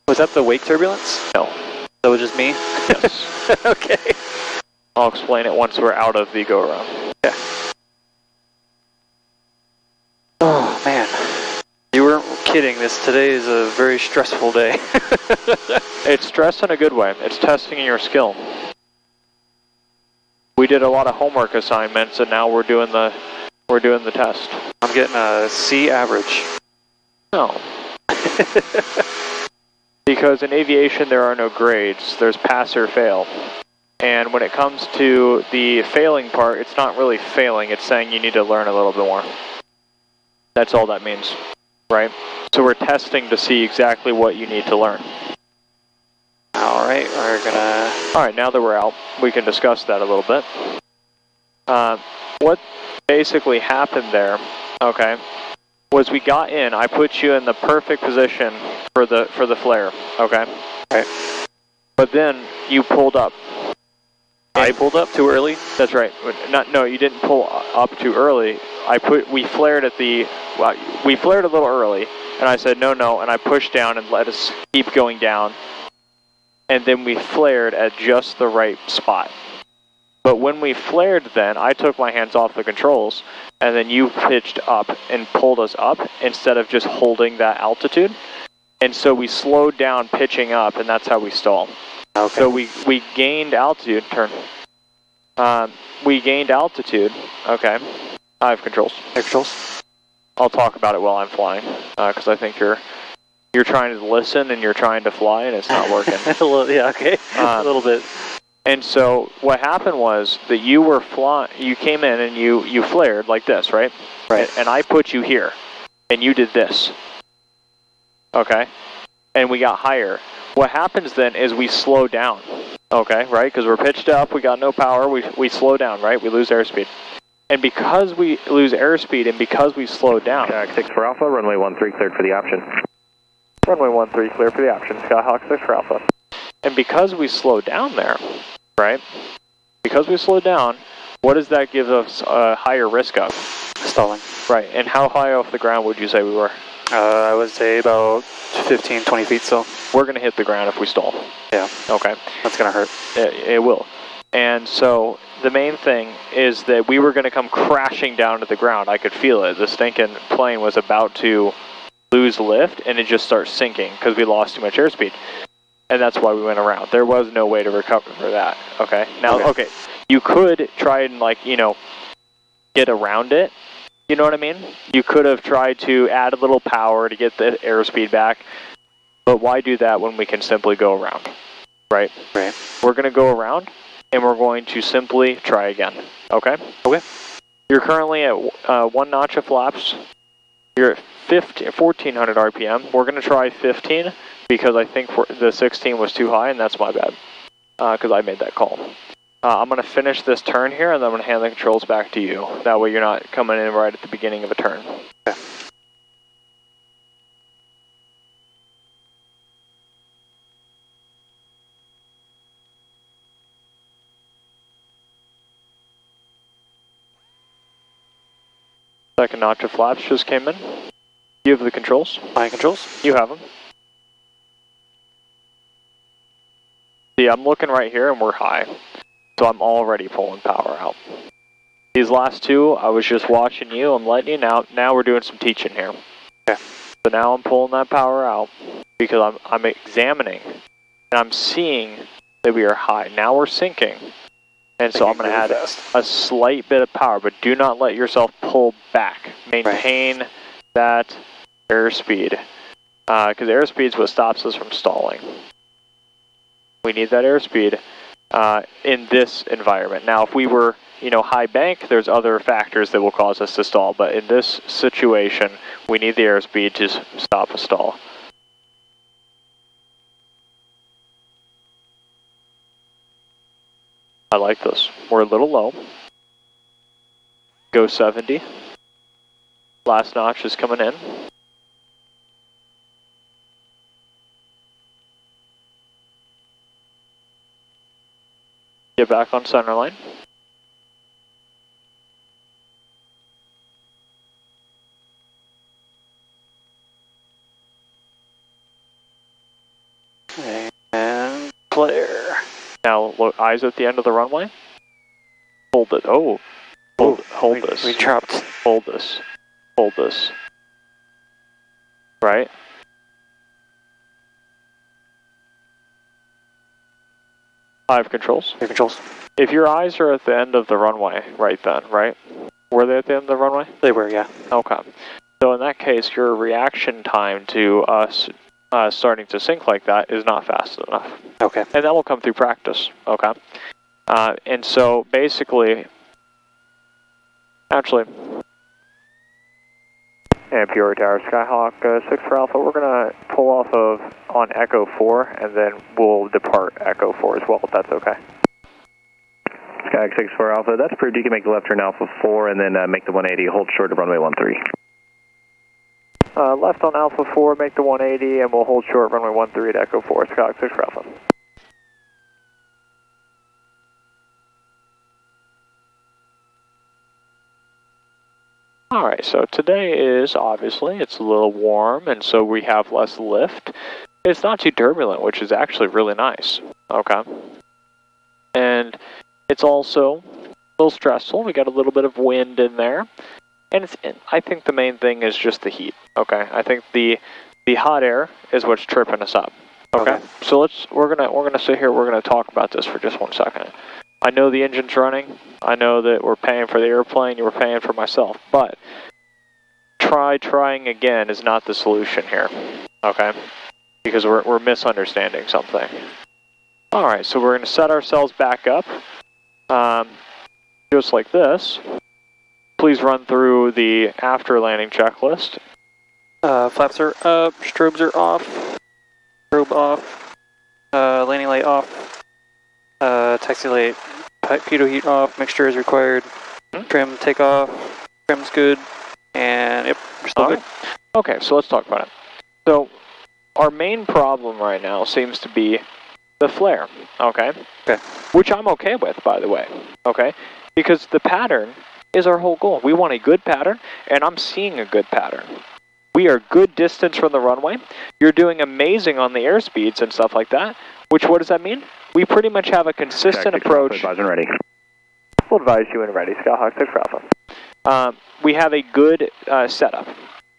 Was that the wake turbulence? No. That was just me? Yes. Okay. I'll explain it once we're out of the go around. Yeah. Oh man. You weren't kidding, today is a very stressful day. It's stress in a good way. It's testing your skill. We did a lot of homework assignments and now we're doing the test. I'm getting a C average. No. Because in aviation there are no grades. There's pass or fail. And when it comes to the failing part, it's not really failing, it's saying you need to learn a little bit more. That's all that means, right? So we're testing to see exactly what you need to learn. Alright, we're gonna... Alright, now that we're out, we can discuss that a little bit. What basically happened there, okay, was we got in, I put you in the perfect position for the flare, okay? Okay. But then you pulled up. I pulled up too early? That's right. No, you didn't pull up too early. We flared a little early, and I said no, and I pushed down and let us keep going down. And then we flared at just the right spot. But when we flared then, I took my hands off the controls, and then you pitched up and pulled us up instead of just holding that altitude. And so we slowed down pitching up, and that's how we stall. Okay. So we gained altitude, we gained altitude, okay. I have controls. Air controls. I'll talk about it while I'm flying, because I think you're trying to listen and you're trying to fly and it's not working. A little, yeah, okay, a little bit. And so what happened was that you were you came in and you flared like this, right? Right. And I put you here, and you did this, okay? And we got higher. What happens then is we slow down, okay, right? Because we're pitched up, we got no power, we slow down, right? We lose airspeed. And because we lose airspeed and because we slow down... Skyhawk 6 for Alpha, runway 13 cleared for the option. Runway 13 clear for the option, Skyhawk 6 for Alpha. And because we slow down there, right? Because we slow down, what does that give us a higher risk of? Stalling. Right, and how high off the ground would you say we were? I would say about 15, 20 feet still. We're going to hit the ground if we stall. Yeah. Okay. That's going to hurt. It will. And so the main thing is that we were going to come crashing down to the ground. I could feel it. The stinking plane was about to lose lift and it just starts sinking because we lost too much airspeed. And that's why we went around. There was no way to recover for that. Okay. Now, okay, you could try and, like, you know, get around it. You know what I mean? You could have tried to add a little power to get the airspeed back. But why do that when we can simply go around? Right? Right. We're going to go around. And we're going to simply try again, okay? Okay. You're currently at 1 notch of flaps. You're at 1400 RPM. We're going to try 15 because I think the 16 was too high, and that's my bad because I made that call. I'm going to finish this turn here, and then I'm going to hand the controls back to you. That way you're not coming in right at the beginning of a turn. Okay. Second notch of flaps just came in. You have the controls? My controls? You have them. See, I'm looking right here and we're high. So I'm already pulling power out. These last two, I was just watching you, I'm letting you know. Now we're doing some teaching here. Okay. So now I'm pulling that power out because I'm examining and I'm seeing that we are high. Now we're sinking. And so I'm going to add a slight bit of power, but do not let yourself pull back. Maintain that airspeed, because airspeed is what stops us from stalling. We need that airspeed in this environment. Now, if we were, you know, high bank, there's other factors that will cause us to stall, but in this situation, we need the airspeed to stop a stall. I like this. We're a little low. Go 70. Last notch is coming in. Get back on center line. And flare. Now, look, eyes at the end of the runway. Hold it. Oh, hold this. We dropped. Hold this. Hold this. Right? I have controls. Your controls. If your eyes are at the end of the runway right then, right? Were they at the end of the runway? They were, yeah. Okay. So in that case, your reaction time to us starting to sink like that is not fast enough. Okay. And that will come through practice, okay? And so basically, actually, and Pure Tower, Skyhawk 6 for Alpha, we're going to pull off of on Echo 4, and then we'll depart Echo 4 as well, if that's okay. Skyhawk 6 for Alpha, that's approved. You can make the left turn Alpha 4 and then make the 180, hold short of runway 13. Left on Alpha 4, make the 180, and we'll hold short runway 13 at Echo 4, Skyhawk 6 for Alpha. Alright, so today is, obviously, it's a little warm, and so we have less lift. It's not too turbulent, which is actually really nice, okay? And it's also a little stressful. We got a little bit of wind in there. And I think the main thing is just the heat, okay? I think the The hot air is what's tripping us up. Okay. So we're gonna sit here. We're gonna talk about this for just 1 second. I know the engine's running. I know that we're paying for the airplane. You were paying for myself, but trying again is not the solution here. Okay. Because we're misunderstanding something. All right. So we're gonna set ourselves back up, just like this. Please run through the after landing checklist. Flaps are up, strobes are off, strobe off, landing light off, taxi light, pitot heat off, mixture is required, trim takeoff, trim's good, and yep, we're still good. Okay, so let's talk about it. So our main problem right now seems to be the flare, okay? Okay. Which I'm okay with, by the way, okay? Because the pattern is our whole goal. We want a good pattern, and I'm seeing a good pattern. We are good distance from the runway. You're doing amazing on the airspeeds and stuff like that, which what does that mean? We pretty much have a consistent approach. Advise and ready. We'll advise you when ready, Skyhawk 6 Alpha. We have a good setup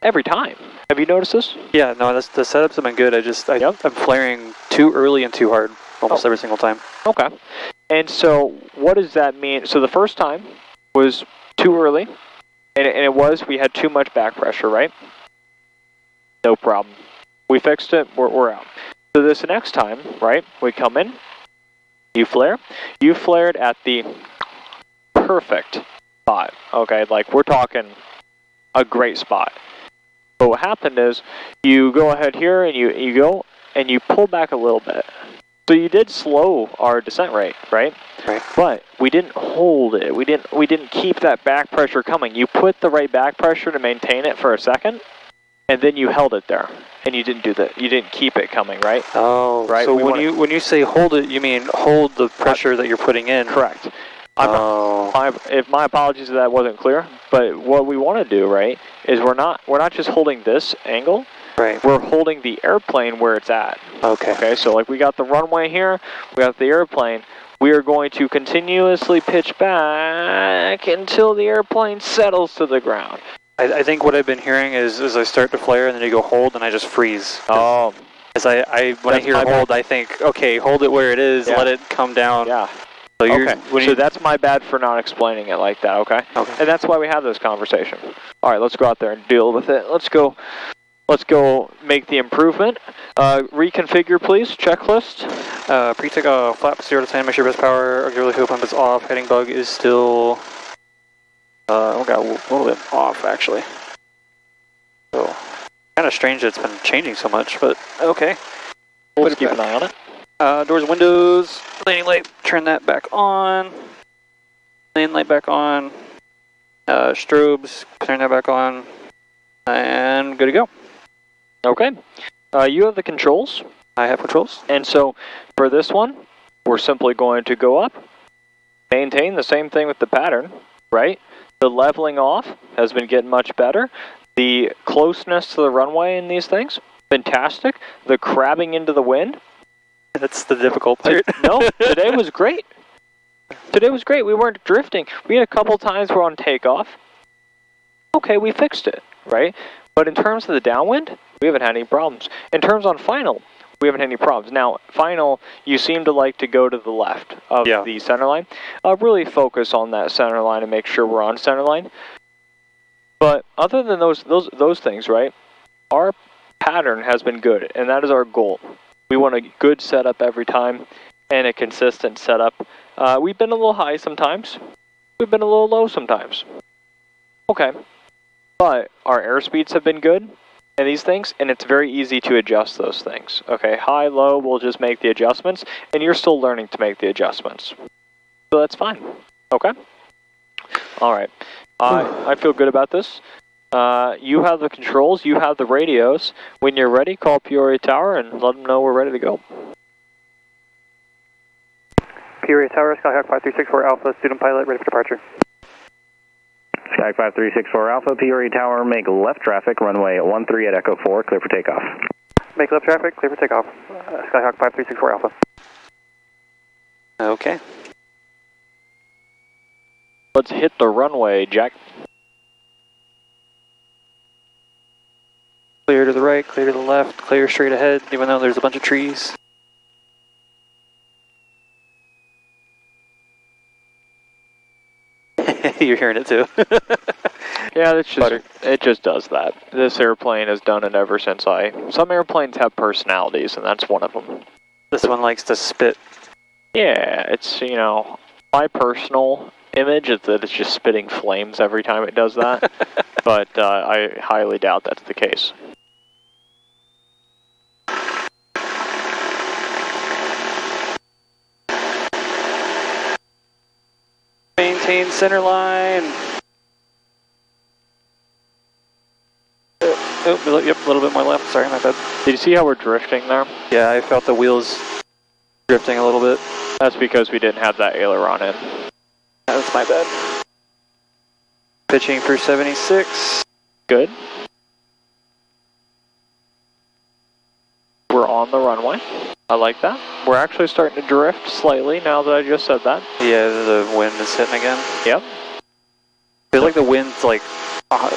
every time. Have you noticed this? Yeah, no, the setups have been good. I'm flaring too early and too hard almost every single time. Okay. And so what does that mean? So the first time was too early, and we had too much back pressure, right? No problem. We fixed it, we're out. So this next time, right, we come in, you flare. You flared at the perfect spot, okay? Like, we're talking a great spot. But what happened is, you go ahead here, and you go, and you pull back a little bit. So you did slow our descent rate, right? Right. But we didn't hold it. We didn't keep that back pressure coming. You put the right back pressure to maintain it for a second, and then you held it there, and you didn't do that. You didn't keep it coming, right? Oh, right. So when you say hold it, you mean hold the pressure that you're putting in? Correct. If my apologies if that wasn't clear, but what we want to do, right, is we're not just holding this angle. Right. We're holding the airplane where it's at. Okay. Okay. So like we got the runway here, we got the airplane. We are going to continuously pitch back until the airplane settles to the ground. I think what I've been hearing is I start to flare and then you go hold and I just freeze. Oh. As when I hear hold, I think, okay, hold it where it is, let it come down. Yeah. So so that's my bad for not explaining it like that, okay? Okay. And that's why we have this conversation. All right, let's go out there and deal with it. Let's go make the improvement. Reconfigure, please. Checklist. Pre-takeoff, flap 0 to 10, make sure best power, auxiliary fuel pump is off, heading bug is still... we got a little bit off, actually. So, kind of strange that it's been changing so much, but okay. We'll just keep an eye on it. Doors and windows, landing light, turn that back on. Landing light back on. Strobes, turn that back on. And good to go. Okay. You have the controls. I have controls. And so, for this one, we're simply going to go up, maintain the same thing with the pattern, right? The leveling off has been getting much better. The closeness to the runway in these things, fantastic. The crabbing into the wind. That's the difficult part. No, today was great. Today was great. We weren't drifting. We had a couple times we're on takeoff. Okay, we fixed it, right? But in terms of the downwind, we haven't had any problems. In terms on final, we haven't had any problems. Now, final, you seem to like to go to the left of the center line. Really focus on that center line and make sure we're on center line. But other than those things, right, our pattern has been good, and that is our goal. We want a good setup every time and a consistent setup. We've been a little high sometimes. We've been a little low sometimes. Okay. But our airspeeds have been good and these things, and it's very easy to adjust those things. Okay, high, low, we'll just make the adjustments, and you're still learning to make the adjustments. So that's fine. Okay? All right. I feel good about this. You have the controls, you have the radios. When you're ready, call Peoria Tower and let them know we're ready to go. Peoria Tower, Skyhawk 5364 Alpha, student pilot, ready for departure. Skyhawk 5364 Alpha, Peoria Tower, make left traffic, runway 13 at Echo 4, clear for takeoff. Make left traffic, clear for takeoff. Skyhawk 5364 Alpha. Okay. Let's hit the runway, Jack. Clear to the right, clear to the left, clear straight ahead, even though there's a bunch of trees. You're hearing it too. Yeah, it just does that. This airplane has done it ever since some airplanes have personalities, and that's one of them. This one likes to spit. Yeah, it's, my personal image is that it's just spitting flames every time it does that, but I highly doubt that's the case. Maintain center line. Oh, yep, a little bit more left. Sorry, my bad. Did you see how we're drifting there? Yeah, I felt the wheels drifting a little bit. That's because we didn't have that aileron in. That's my bad. Pitching for 76. Good. We're on the runway. I like that. We're actually starting to drift slightly now that I just said that. Yeah, the wind is hitting again. Yep. Feels like the wind's like a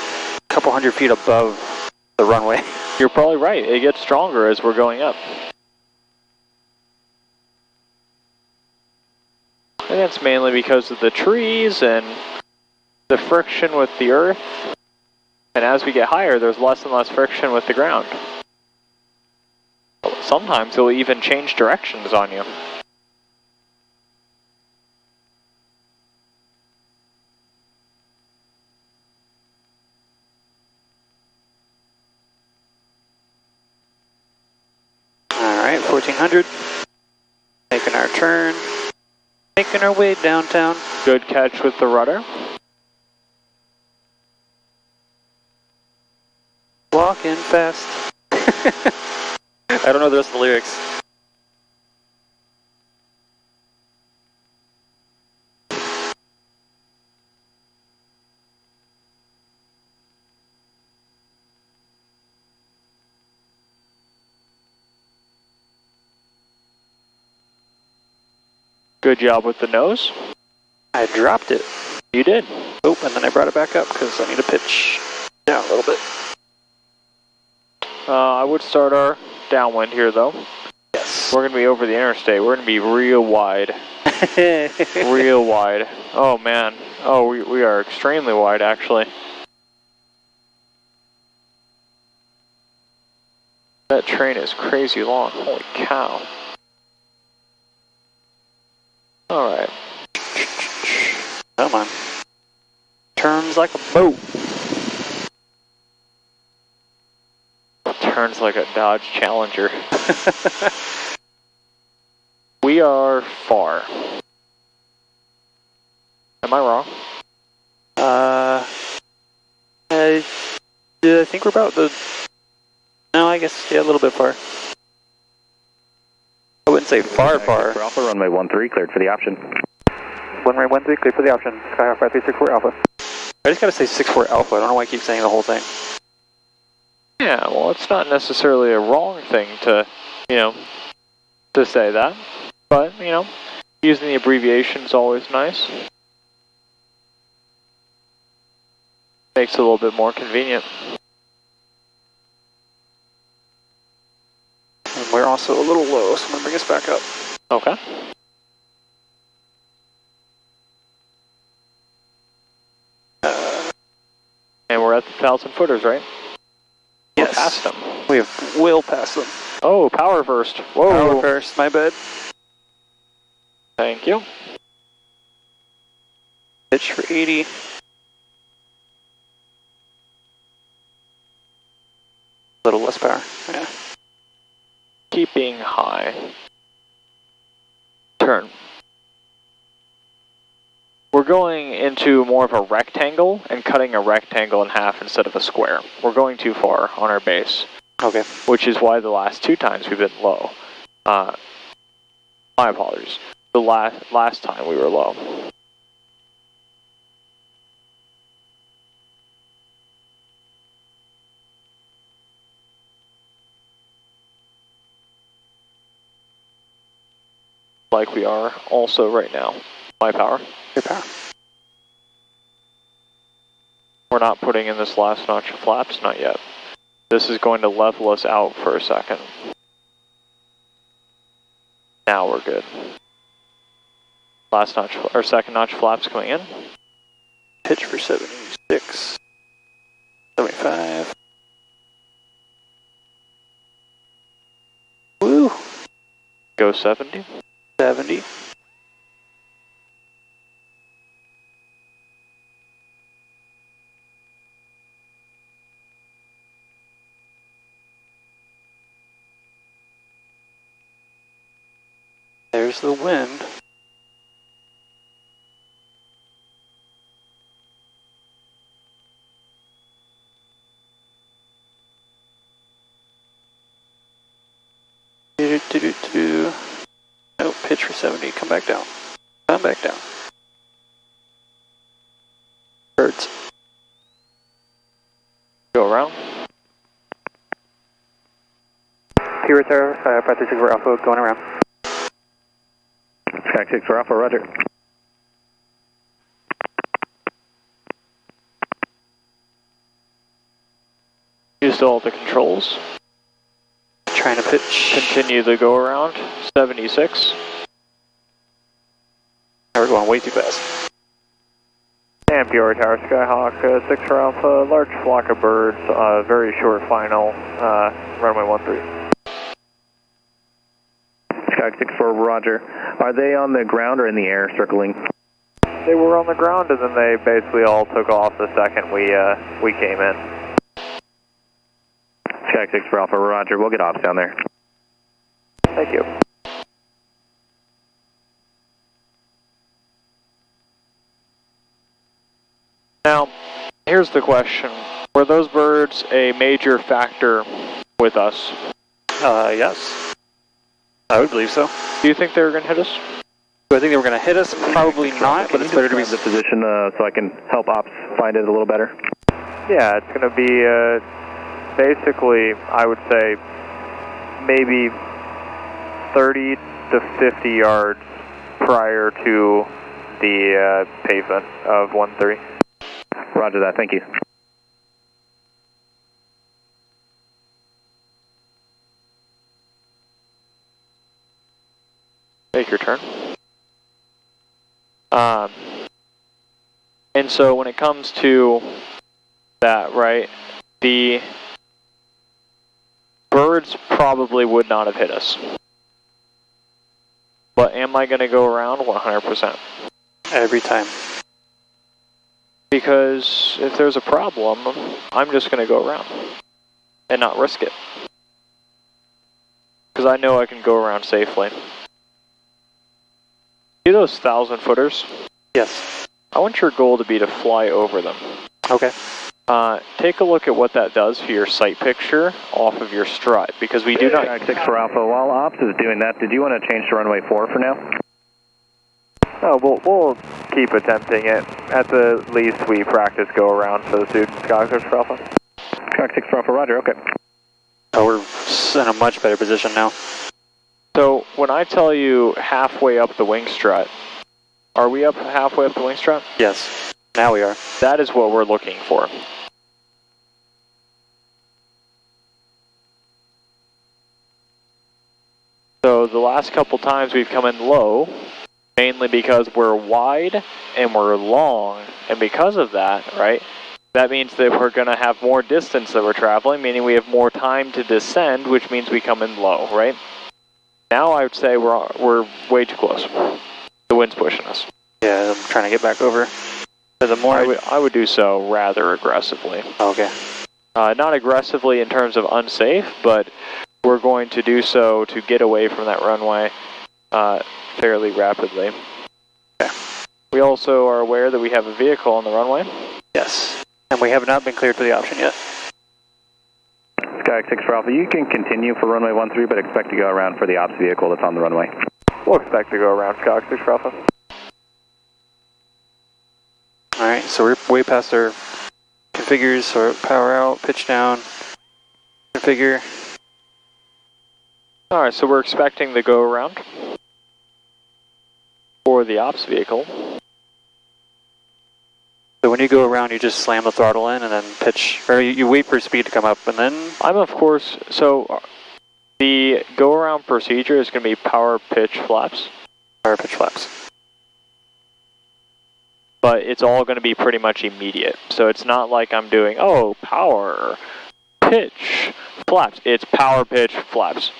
couple hundred feet above the runway. You're probably right. It gets stronger as we're going up. And that's mainly because of the trees and the friction with the earth. And as we get higher, there's less and less friction with the ground. Sometimes it'll even change directions on you. Alright, 1400. Making our turn. Making our way downtown. Good catch with the rudder. Walking fast. I don't know the rest of the lyrics. Good job with the nose. I dropped it. You did. Oh, and then I brought it back up because I need to pitch down a little bit. I would start our downwind here, though. Yes. We're going to be over the interstate. We're going to be real wide. Real wide. Oh, man. Oh, we are extremely wide, actually. That train is crazy long. Holy cow. Alright. Come on. Turns like a boat. Turns like a Dodge Challenger. We are far. Am I wrong? I think we're about the... No, I guess, yeah, a little bit far. I wouldn't say far. Alpha, runway 13, cleared for the option. Runway 13, cleared for the option. Skyhawk 5364 Alpha. I just gotta say 64 Alpha. I don't know why I keep saying the whole thing. Yeah, well, it's not necessarily a wrong thing to, to say that. But, using the abbreviation is always nice. Makes it a little bit more convenient. And we're also a little low, so I'm gonna bring us back up. Okay. And we're at the 1,000 footers, right? Yes. We're past them. We have well past them. Oh, power first. Whoa. Power first, my bad. Thank you. Pitch for 80. A little less power, yeah. Keeping high. Turn. We're going into more of a rectangle and cutting a rectangle in half instead of a square. We're going too far on our base. Okay. Which is why the last two times we've been low. My apologies. The last time we were low. Like we are also right now. My power. Your power. We're not putting in this last notch of flaps, not yet. This is going to level us out for a second. Now we're good. Last notch, or second notch flaps coming in. Pitch for 76, 75. Woo! Go 70. 70. There's the wind. Oh, pitch for 70. Come back down. Come back down. Birds. Go around. Key Tower, 536 for Alpha, going around. Sky 6 for Alpha, roger. Used all the controls. Trying to pitch. Continue the go around. 76. Now we're going way too fast. And Peoria Tower, Skyhawk 6 for Alpha, large flock of birds, very short final, runway 13. Sky 6 for Roger. Are they on the ground or in the air circling? They were on the ground and then they basically all took off the second we came in. Sky 6 for Alpha, Roger. We'll get ops down there. Thank you. Now, here's the question. Were those birds a major factor with us? Yes. I would believe so. Do you think they were going to hit us? Do I think they were going to hit us? Probably not, but it's better to be... the position so I can help ops find it a little better. Yeah, it's going to be basically, I would say, maybe 30 to 50 yards prior to the pavement of 13. Roger that, thank you. Take your turn. And so when it comes to that, right, the birds probably would not have hit us. But am I going to go around? 100%. Every time. Because if there's a problem, I'm just going to go around and not risk it. Because I know I can go around safely. See those 1,000-footers? Yes. I want your goal to be to fly over them. Okay. Take a look at what that does for your sight picture off of your strut, because we do not... Sky 6 for Alpha, while ops is doing that, did you want to change to runway 4 for now? Oh, we'll keep attempting it. At the least, we practice go around for the students. Sky 6 for Alpha. Sky 6 for Alpha, roger, okay. Oh, we're in a much better position now. So, when I tell you halfway up the wing strut, are we up halfway up the wing strut? Yes. Now we are. That is what we're looking for. So, the last couple times we've come in low, mainly because we're wide and we're long, and because of that, right, that means that we're going to have more distance that we're traveling, meaning we have more time to descend, which means we come in low, right? Now I would say we're way too close. The wind's pushing us. Yeah, I'm trying to get back over. So the more I would do so rather aggressively. Okay. Not aggressively in terms of unsafe, but we're going to do so to get away from that runway fairly rapidly. Okay. We also are aware that we have a vehicle on the runway. Yes. And we have not been cleared for the option yet. Sky 6 for Alpha, you can continue for runway 13, but expect to go around for the ops vehicle that's on the runway. We'll expect to go around Sky 6 for Alpha. Alright, so we're way past our configures, so power out, pitch down, configure. Alright, so we're expecting the go around for the ops vehicle. So when you go around, you just slam the throttle in and then pitch, or you wait for speed to come up, and then... I'm of course, so the go-around procedure is going to be power, pitch, flaps. Power, pitch, flaps. But it's all going to be pretty much immediate. So it's not like I'm doing, oh, power, pitch, flaps. It's power, pitch, flaps.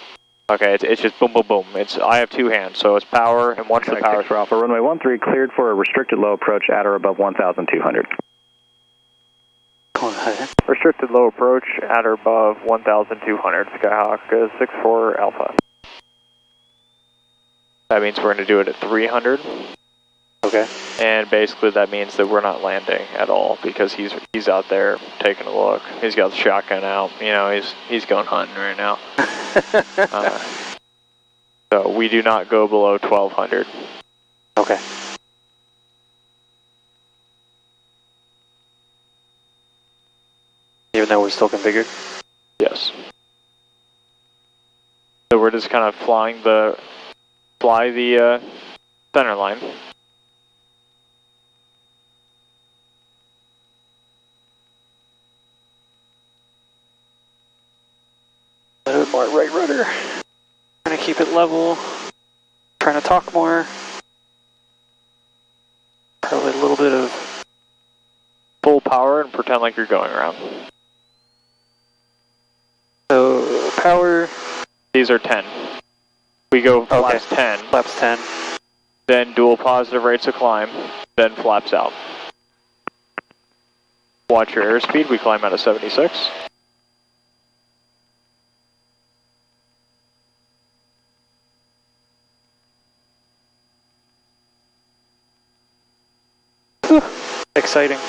Okay, it's just boom, boom, boom. I have two hands, so it's power, and once the power... For Alpha, runway 13 cleared for a restricted low approach at or above 1,200. Restricted low approach at or above 1,200. Skyhawk is 64 Alpha. That means we're going to do it at 300. Okay. And basically that means that we're not landing at all because he's out there taking a look. He's got the shotgun out. You know, he's going hunting right now. So we do not go below 1,200. Okay. Even though we're still configured? Yes. So we're just kind of fly the center line. A little bit more right rudder. Trying to keep it level. Trying to talk more. Probably a little bit of full power and pretend like you're going around. So power. These are 10. We go flaps 10. Flaps 10. Then dual positive rates of climb. Then flaps out. Watch your airspeed. We climb out of 76. Exciting.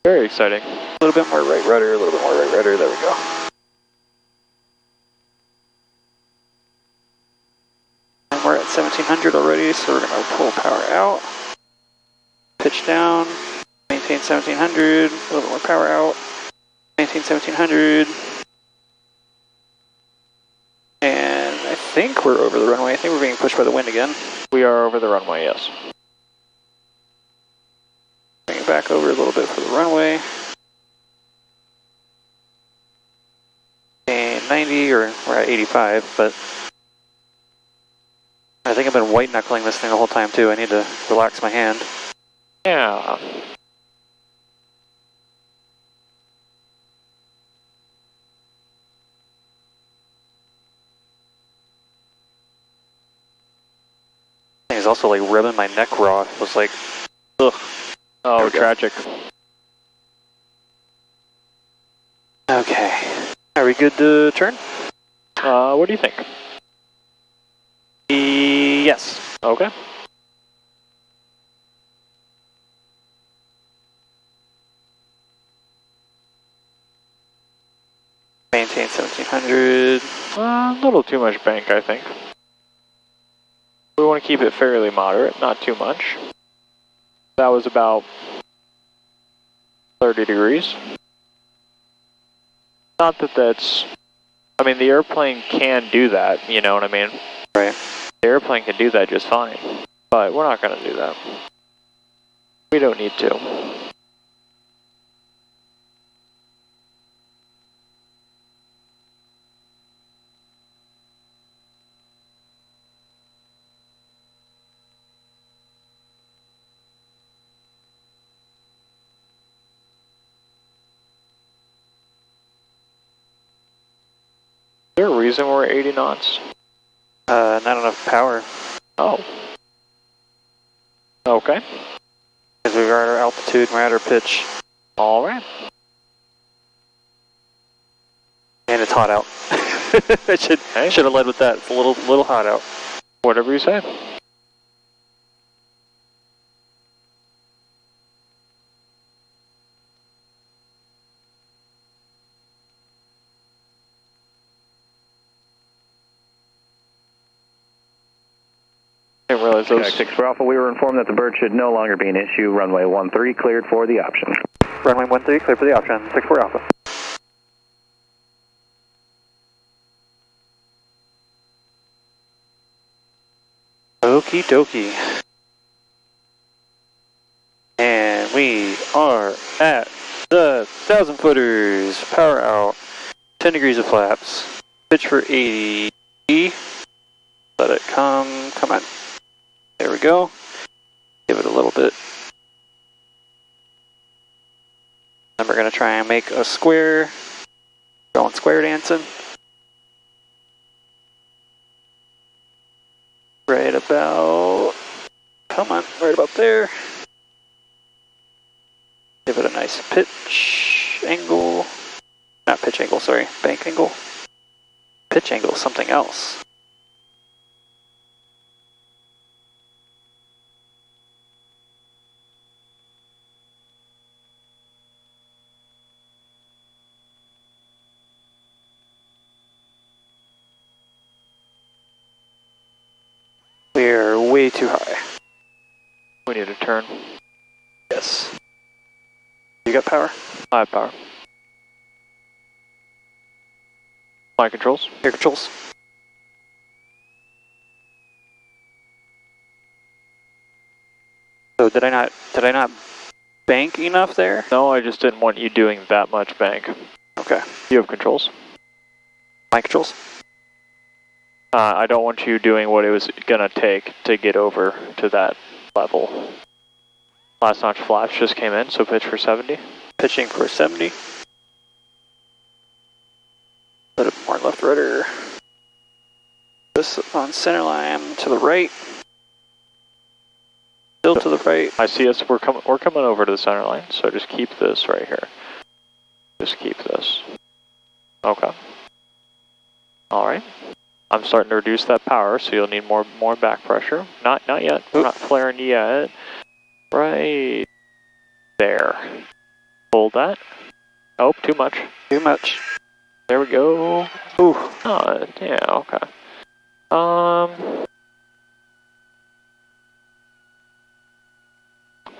Very exciting. A little bit more right rudder, a little bit more right rudder. There we go. And we're at 1700 already, so we're going to pull power out. Pitch down. Maintain 1700. A little bit more power out. Maintain 1700. And I think we're over the runway. I think we're being pushed by the wind again. We are over the runway, yes. Bring it back over a little bit for the runway. And 90, or we're at 85, but I think I've been white knuckling this thing the whole time too. I need to relax my hand. Yeah. It's also like ribbing my neck raw. It was like, ugh. Oh, tragic. Okay. Are we good to turn? What do you think? Yes. Okay. Maintain 1700. A little too much bank, I think. We want to keep it fairly moderate, not too much. That was about 30 degrees. Not that that's... I mean, the airplane can do that, you know what I mean? Right. The airplane can do that just fine. But we're not going to do that. We don't need to. Is there a reason we're 80 knots? Not enough power. Oh. Okay. Because we're at our altitude, we're at our pitch. Alright. And it's hot out. I should have led with that. It's a little hot out. Whatever you say. Didn't realize those. 6 for Alpha, we were informed that the bird should no longer be an issue. Runway 13 cleared for the option. Runway 13 cleared for the option. 6 for Alpha. Okie dokie. And we are at the 1,000 footers. Power out. 10 degrees of flaps. Pitch for 80. Let it come on. There we go. Give it a little bit. Then we're going to try and make a square. Going square dancing. Right about, come on, right about there. Give it a nice pitch angle. Not pitch angle, sorry, bank angle. Pitch angle, something else. We're way too high. We need a turn. Yes. You got power? I have power. My controls. Air controls. So did I not bank enough there? No, I just didn't want you doing that much bank. Okay. You have controls. My controls? I don't want you doing what it was gonna take to get over to that level. Last notch flaps just came in, so pitch for 70. Pitching for 70. A little more left rudder. This on center line to the right. Still to the right. I see us. We're coming over to the center line. So just keep this right here. Just keep this. Okay. All right. I'm starting to reduce that power, so you'll need more back pressure. Not yet. We're not flaring yet. Right there. Hold that. Oh, too much. Too much. There we go. Ooh. Oh, yeah. Okay.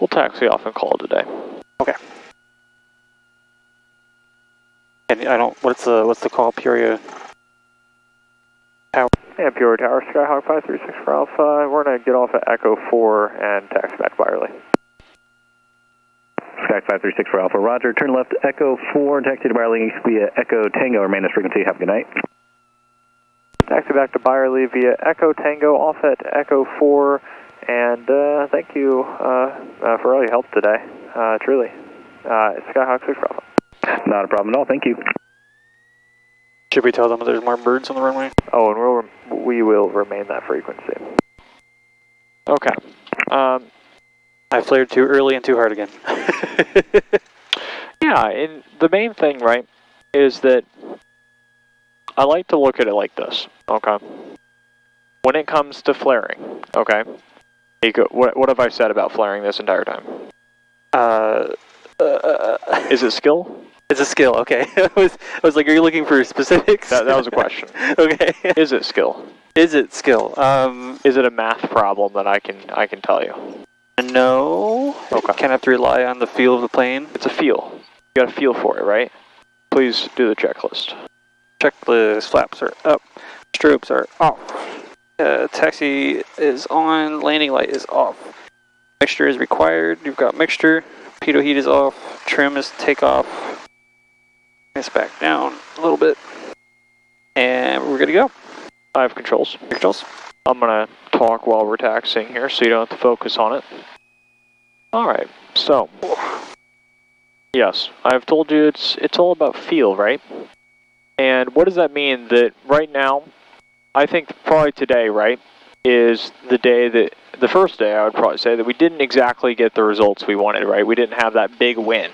We'll taxi off and call it a day. Okay. And I don't. What's the call? Peoria. Power. Yeah, Peoria Tower, Skyhawk 536 for Alpha. We're gonna get off at Echo 4 and taxi back to Byerly. Skyhawk 536 for Alpha, Roger. Turn left, Echo 4, taxi to Byerly via Echo Tango. Remain this frequency. Have a good night. Taxi back to Byerly via Echo Tango, off at Echo 4, and thank you for all your help today. Truly. Skyhawk 6 for Alpha. Not a problem at all. Thank you. Should we tell them there's more birds on the runway? Oh, and we will remain that frequency. Okay. I flared too early and too hard again. Yeah, and the main thing, right, is that I like to look at it like this, okay? When it comes to flaring, okay? What have I said about flaring this entire time? Is it skill? It's a skill, okay. I was like, are you looking for specifics? That was a question. Okay. Is it skill? Is it skill? Is it a math problem that I can tell you? No. Okay. Kind of have to rely on the feel of the plane. It's a feel. You got a feel for it, right? Please do the checklist. Checklist, flaps are up, strobes are off. Taxi is on, landing light is off. Mixture is required, you've got mixture. Pitot heat is off, trim is takeoff. It's back down a little bit. And we're good to go. I have controls. Your controls. I'm going to talk while we're taxiing here so you don't have to focus on it. Alright, so. Yes, I've told you it's all about feel, right? And what does that mean? That right now, I think probably today, right, is the first day I would probably say that we didn't exactly get the results we wanted, right? We didn't have that big win,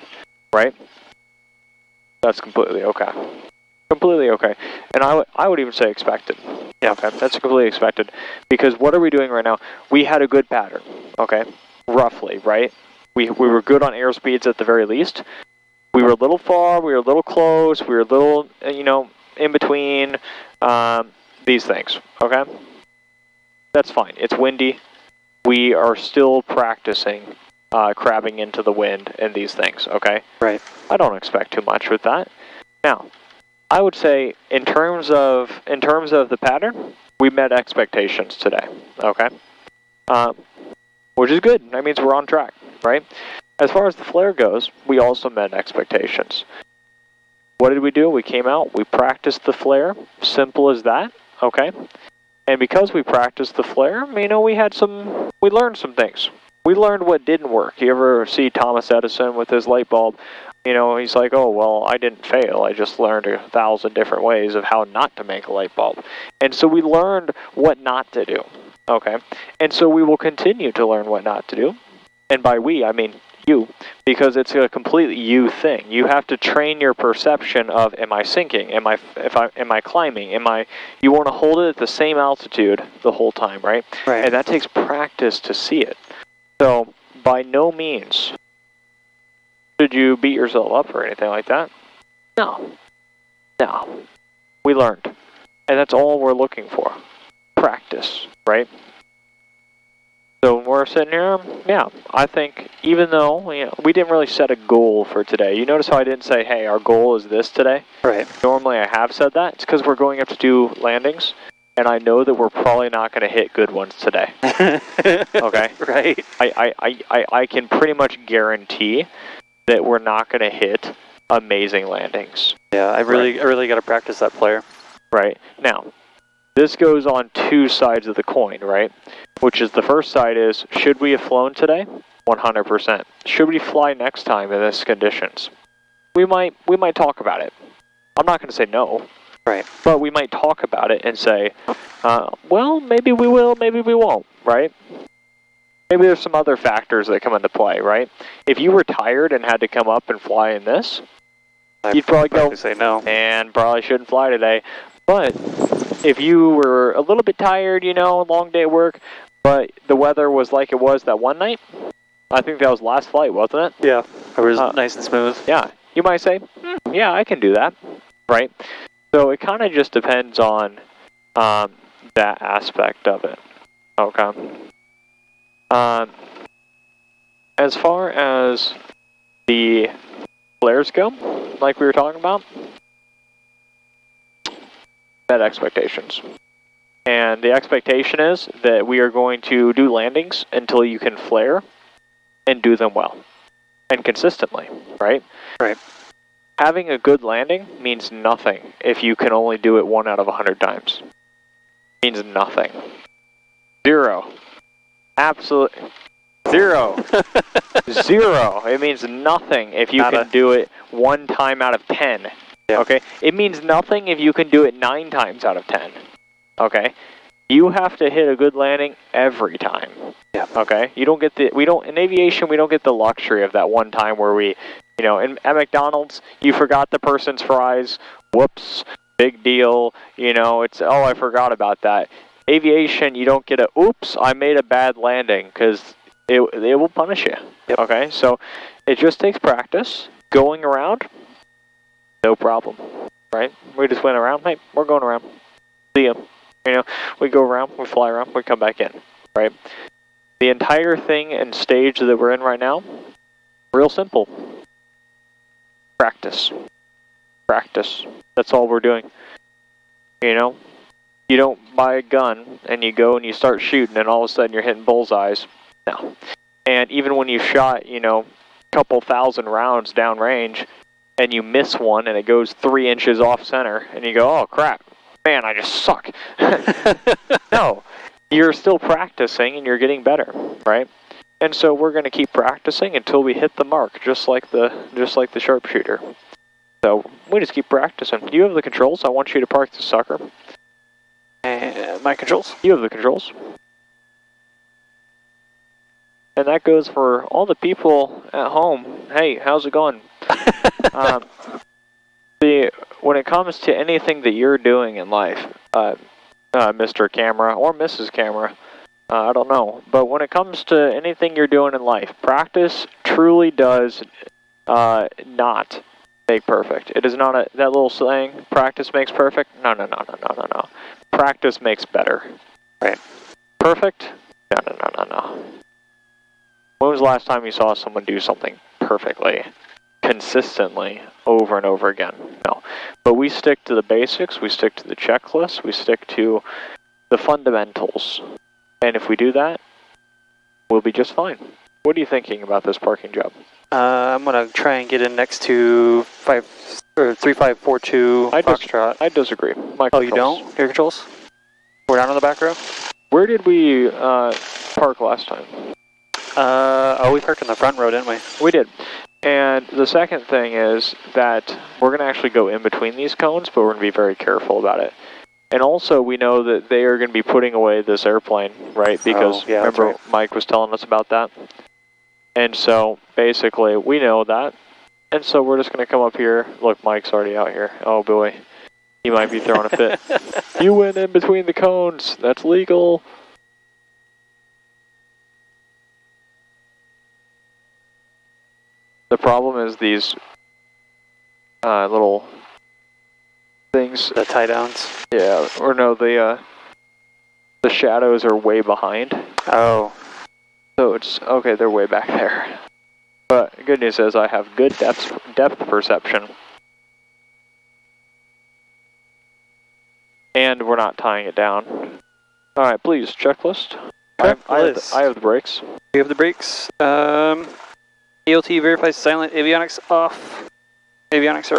right? That's completely okay. Completely okay. And I would even say expected. Yeah, okay, that's completely expected. Because what are we doing right now? We had a good pattern, okay? Roughly, right? We were good on airspeeds at the very least. We were a little far, we were a little close, we were a little, in between these things, okay? That's fine. It's windy. We are still practicing crabbing into the wind and these things, okay? Right. I don't expect too much with that. Now, I would say in terms of the pattern, we met expectations today, okay? Which is good. That means we're on track, right? as far as the flare goes, we also met expectations. What did we do? We came out, we practiced the flare, simple as that, okay? And because we practiced the flare, we learned some things. We learned what didn't work. You ever see Thomas Edison with his light bulb? He's like, oh, well, I didn't fail. I just learned 1,000 different ways of how not to make a light bulb. And so we learned what not to do, okay? And so we will continue to learn what not to do. And by we, I mean you, because it's a completely you thing. You have to train your perception of, am I sinking? Am I climbing? You want to hold it at the same altitude the whole time, right? Right. And that takes practice to see it. So, by no means should you beat yourself up or anything like that. No. We learned. And that's all we're looking for. Practice, right? So when we're sitting here, yeah, I think even though we didn't really set a goal for today. You notice how I didn't say, hey, our goal is this today? Right. Normally I have said that. It's because we're going up to do landings, and I know that we're probably not going to hit good ones today. Okay? Right. I can pretty much guarantee that we're not going to hit amazing landings. Yeah, I really got to practice that flare. Right. Now, this goes on two sides of the coin, right? Which is the first side is, should we have flown today? 100%. Should we fly next time in these conditions? We might talk about it. I'm not going to say no. Right. But we might talk about it and say, well, maybe we will, maybe we won't, right? Maybe there's some other factors that come into play, right? If you were tired and had to come up and fly in this, you'd probably go, say no. and probably shouldn't fly today. But if you were a little bit tired, long day at work, but the weather was like it was that one night, I think that was last flight, wasn't it? Yeah, it was nice and smooth. Yeah, you might say, yeah, I can do that, right? So it kind of just depends on that aspect of it, okay? As far as the flares go, like we were talking about, set expectations. And the expectation is that we are going to do landings until you can flare and do them well and consistently, right? Right. Having a good landing means nothing if you can only do it 1 out of 100 times. It means nothing. 0. Absolutely. 0. 0. It means nothing if you can do it 1 time out of 10. Yeah. Okay? It means nothing if you can do it 9 times out of 10. Okay? You have to hit a good landing every time. Yeah. Okay? In aviation, we don't get the luxury of that one time where we, at McDonald's, you forgot the person's fries. Whoops. Big deal. It's, oh, I forgot about that. Aviation, you don't get oops, I made a bad landing, because it will punish you. Yep. Okay? So it just takes practice. Going around, no problem. Right? We just went around. Hey, we're going around. See ya. We go around, we fly around, we come back in, right? The entire thing and stage that we're in right now, real simple. Practice. Practice. That's all we're doing. You don't buy a gun and you go and you start shooting and all of a sudden you're hitting bullseyes. No. And even when you shot, a couple thousand rounds downrange and you miss one and it goes 3 inches off center and you go, oh crap. Man, I just suck. No, you're still practicing and you're getting better, right? And so we're going to keep practicing until we hit the mark, just like the sharpshooter. So we just keep practicing. You have the controls. I want you to park the sucker. My controls? You have the controls. And that goes for all the people at home. Hey, how's it going? When it comes to anything that you're doing in life, Mr. Camera or Mrs. Camera, I don't know. But when it comes to anything you're doing in life, practice truly does not make perfect. It is not that little saying, practice makes perfect. No. Practice makes better. Right. Perfect? No. When was the last time you saw someone do something perfectly? Consistently over and over again? No. But we stick to the basics, we stick to the checklist, we stick to the fundamentals. And if we do that, we'll be just fine. What are you thinking about this parking job? I'm gonna try and get in next to 3542 Foxtrot. I disagree. My Oh, you don't? Air controls? We're down on the back row? Where did we park last time? We parked in the front row, didn't we? We did. And the second thing is that we're going to actually go in between these cones, but we're going to be very careful about it. And also, we know that they are going to be putting away this airplane, right? Because remember, right. Mike was telling us about that. And so, basically, we know that. And so we're just going to come up here. Look, Mike's already out here. Oh, boy. He might be throwing a fit. You went in between the cones. That's legal. The problem is these little things. The tie downs. Yeah, or no, the shadows are way behind. Oh. So it's, okay, they're way back there. But the good news is I have good depth perception. And we're not tying it down. Alright, please, checklist. I have the brakes. We have the brakes. ALT verifies silent, avionics off. Avionics are